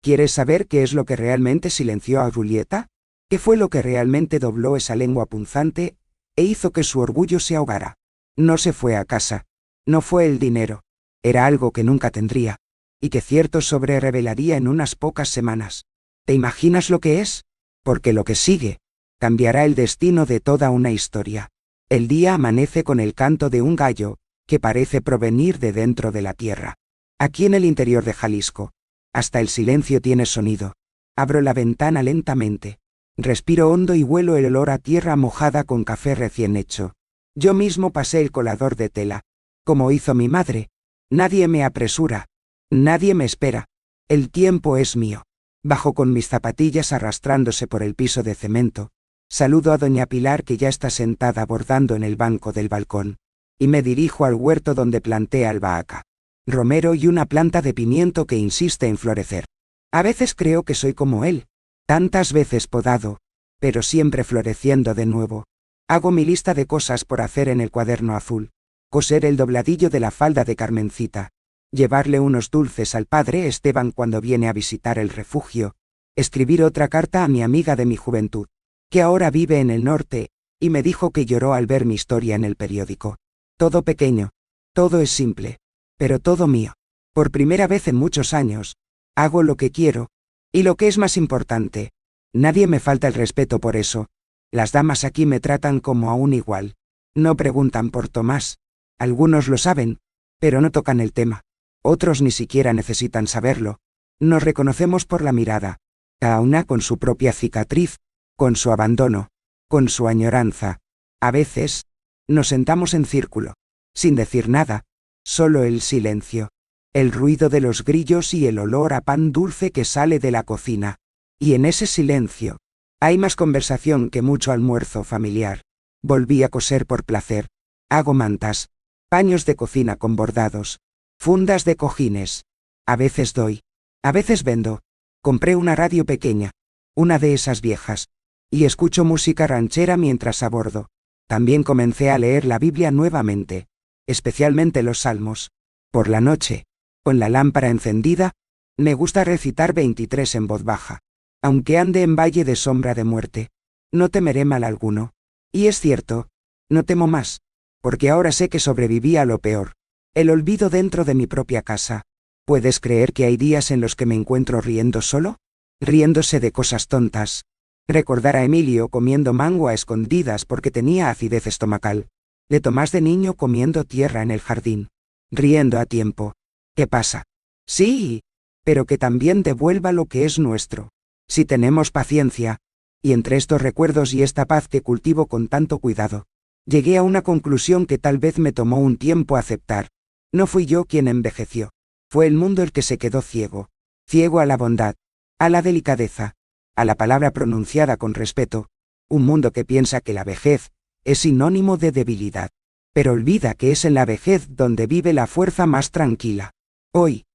¿quieres saber qué es lo que realmente silenció a Julieta? ¿Qué fue lo que realmente dobló esa lengua punzante e hizo que su orgullo se ahogara? No se fue a casa. No fue el dinero. Era algo que nunca tendría, y que cierto sobre revelaría en unas pocas semanas. ¿Te imaginas lo que es? Porque lo que sigue cambiará el destino de toda una historia. El día amanece con el canto de un gallo, que parece provenir de dentro de la tierra. Aquí en el interior de Jalisco, hasta el silencio tiene sonido. Abro la ventana lentamente. Respiro hondo y huelo el olor a tierra mojada con café recién hecho. Yo mismo pasé el colador de tela. Como hizo mi madre. Nadie me apresura. Nadie me espera. El tiempo es mío. Bajo con mis zapatillas arrastrándose por el piso de cemento. Saludo a doña Pilar que ya está sentada bordando en el banco del balcón. Y me dirijo al huerto donde planté albahaca, romero y una planta de pimiento que insiste en florecer. A veces creo que soy como él. Tantas veces podado, pero siempre floreciendo de nuevo. Hago mi lista de cosas por hacer en el cuaderno azul. Coser el dobladillo de la falda de Carmencita. Llevarle unos dulces al padre Esteban cuando viene a visitar el refugio. Escribir otra carta a mi amiga de mi juventud, que ahora vive en el norte, y me dijo que lloró al ver mi historia en el periódico. Todo pequeño. Todo es simple. Pero todo mío. Por primera vez en muchos años. Hago lo que quiero. Y lo que es más importante. Nadie me falta el respeto por eso. Las damas aquí me tratan como a un igual. No preguntan por Tomás. Algunos lo saben, pero no tocan el tema. Otros ni siquiera necesitan saberlo. Nos reconocemos por la mirada. Cada una con su propia cicatriz, con su abandono, con su añoranza. A veces, nos sentamos en círculo, sin decir nada, solo el silencio, el ruido de los grillos y el olor a pan dulce que sale de la cocina. Y en ese silencio, hay más conversación que mucho almuerzo familiar. Volví a coser por placer. Hago mantas, paños de cocina con bordados, fundas de cojines. A veces doy, a veces vendo. Compré una radio pequeña, una de esas viejas, y escucho música ranchera mientras abordo. También comencé a leer la Biblia nuevamente, especialmente los Salmos. Por la noche, con la lámpara encendida, me gusta recitar 23 en voz baja. Aunque ande en valle de sombra de muerte, no temeré mal alguno. Y es cierto, no temo más, porque ahora sé que sobreviví a lo peor. El olvido dentro de mi propia casa. ¿Puedes creer que hay días en los que me encuentro riendo solo? Riéndose de cosas tontas. Recordar a Emilio comiendo mango a escondidas porque tenía acidez estomacal. De Tomás de niño comiendo tierra en el jardín. Riendo a tiempo. ¿Qué pasa? Sí, pero que también devuelva lo que es nuestro. Si tenemos paciencia. Y entre estos recuerdos y esta paz que cultivo con tanto cuidado, llegué a una conclusión que tal vez me tomó un tiempo aceptar. No fui yo quien envejeció. Fue el mundo el que se quedó ciego. Ciego a la bondad, a la delicadeza, a la palabra pronunciada con respeto. Un mundo que piensa que la vejez es sinónimo de debilidad, pero olvida que es en la vejez donde vive la fuerza más tranquila. Hoy,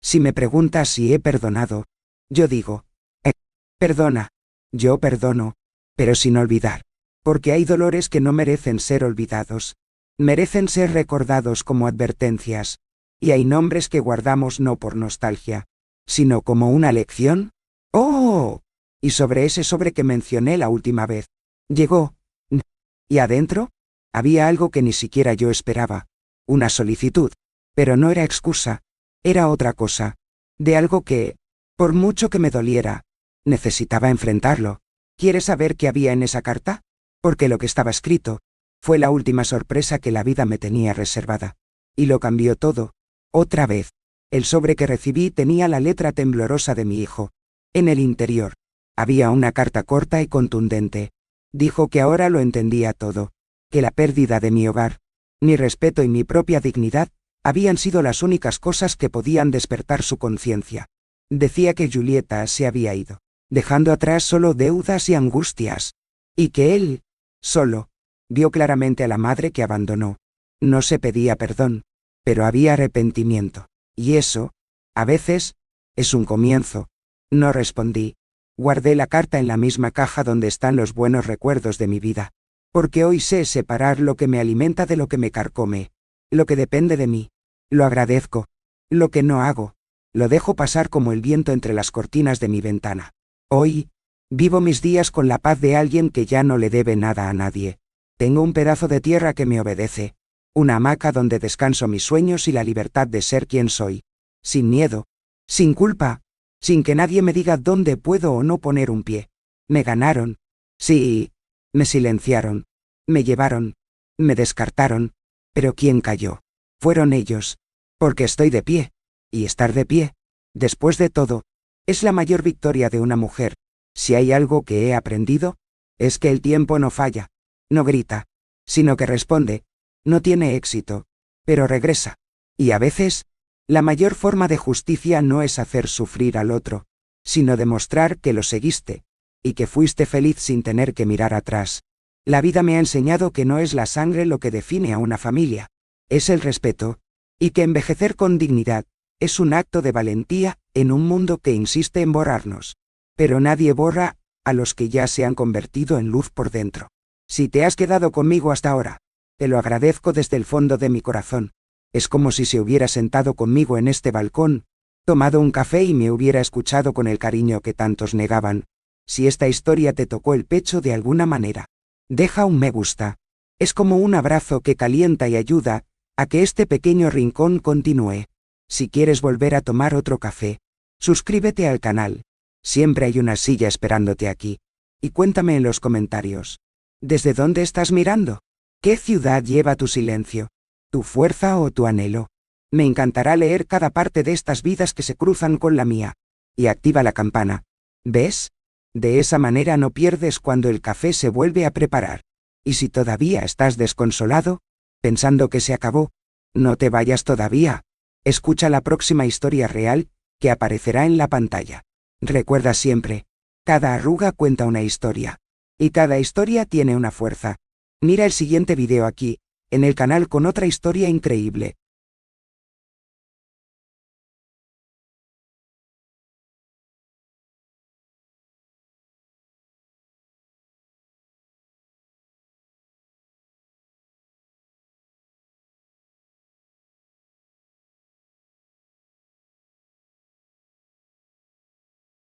si me preguntas si he perdonado, yo digo, perdona. Yo perdono, pero sin olvidar. Porque hay dolores que no merecen ser olvidados. Merecen ser recordados como advertencias. Y hay nombres que guardamos no por nostalgia, sino como una lección. ¡Oh! Y sobre ese sobre que mencioné la última vez, llegó. ¿Y adentro? Había algo que ni siquiera yo esperaba. Una solicitud. Pero no era excusa. Era otra cosa. De algo que, por mucho que me doliera, necesitaba enfrentarlo. ¿Quieres saber qué había en esa carta? Porque lo que estaba escrito fue la última sorpresa que la vida me tenía reservada. Y lo cambió todo. Otra vez. El sobre que recibí tenía la letra temblorosa de mi hijo. En el interior había una carta corta y contundente. Dijo que ahora lo entendía todo. Que la pérdida de mi hogar, mi respeto y mi propia dignidad habían sido las únicas cosas que podían despertar su conciencia. Decía que Julieta se había ido, dejando atrás solo deudas y angustias. Y que él, solo, vio claramente a la madre que abandonó. No se pedía perdón, pero había arrepentimiento. Y eso, a veces, es un comienzo. No respondí. Guardé la carta en la misma caja donde están los buenos recuerdos de mi vida. Porque hoy sé separar lo que me alimenta de lo que me carcome. Lo que depende de mí. Lo agradezco. Lo que no hago, lo dejo pasar como el viento entre las cortinas de mi ventana. Hoy, vivo mis días con la paz de alguien que ya no le debe nada a nadie. Tengo un pedazo de tierra que me obedece. Una hamaca donde descanso mis sueños y la libertad de ser quien soy. Sin miedo. Sin culpa. Sin que nadie me diga dónde puedo o no poner un pie. Me ganaron. Sí, me silenciaron. Me llevaron. Me descartaron. Pero ¿quién cayó? Fueron ellos. Porque estoy de pie. Y estar de pie, después de todo, es la mayor victoria de una mujer. Si hay algo que he aprendido, es que el tiempo no falla. No grita, sino que responde. No tiene éxito, pero regresa. Y a veces, la mayor forma de justicia no es hacer sufrir al otro, sino demostrar que lo seguiste, y que fuiste feliz sin tener que mirar atrás. La vida me ha enseñado que no es la sangre lo que define a una familia, es el respeto, y que envejecer con dignidad es un acto de valentía en un mundo que insiste en borrarnos. Pero nadie borra a los que ya se han convertido en luz por dentro. Si te has quedado conmigo hasta ahora, te lo agradezco desde el fondo de mi corazón. Es como si se hubiera sentado conmigo en este balcón, tomado un café y me hubiera escuchado con el cariño que tantos negaban. Si esta historia te tocó el pecho de alguna manera, deja un me gusta. Es como un abrazo que calienta y ayuda a que este pequeño rincón continúe. Si quieres volver a tomar otro café, suscríbete al canal. Siempre hay una silla esperándote aquí. Y cuéntame en los comentarios. ¿Desde dónde estás mirando? ¿Qué ciudad lleva tu silencio? ¿Tu fuerza o tu anhelo? Me encantará leer cada parte de estas vidas que se cruzan con la mía. Y activa la campana. ¿Ves? De esa manera no pierdes cuando el café se vuelve a preparar. Y si todavía estás desconsolado, pensando que se acabó, no te vayas todavía. Escucha la próxima historia real que aparecerá en la pantalla. Recuerda siempre, cada arruga cuenta una historia. Y cada historia tiene una fuerza. Mira el siguiente video aquí, en el canal con otra historia increíble.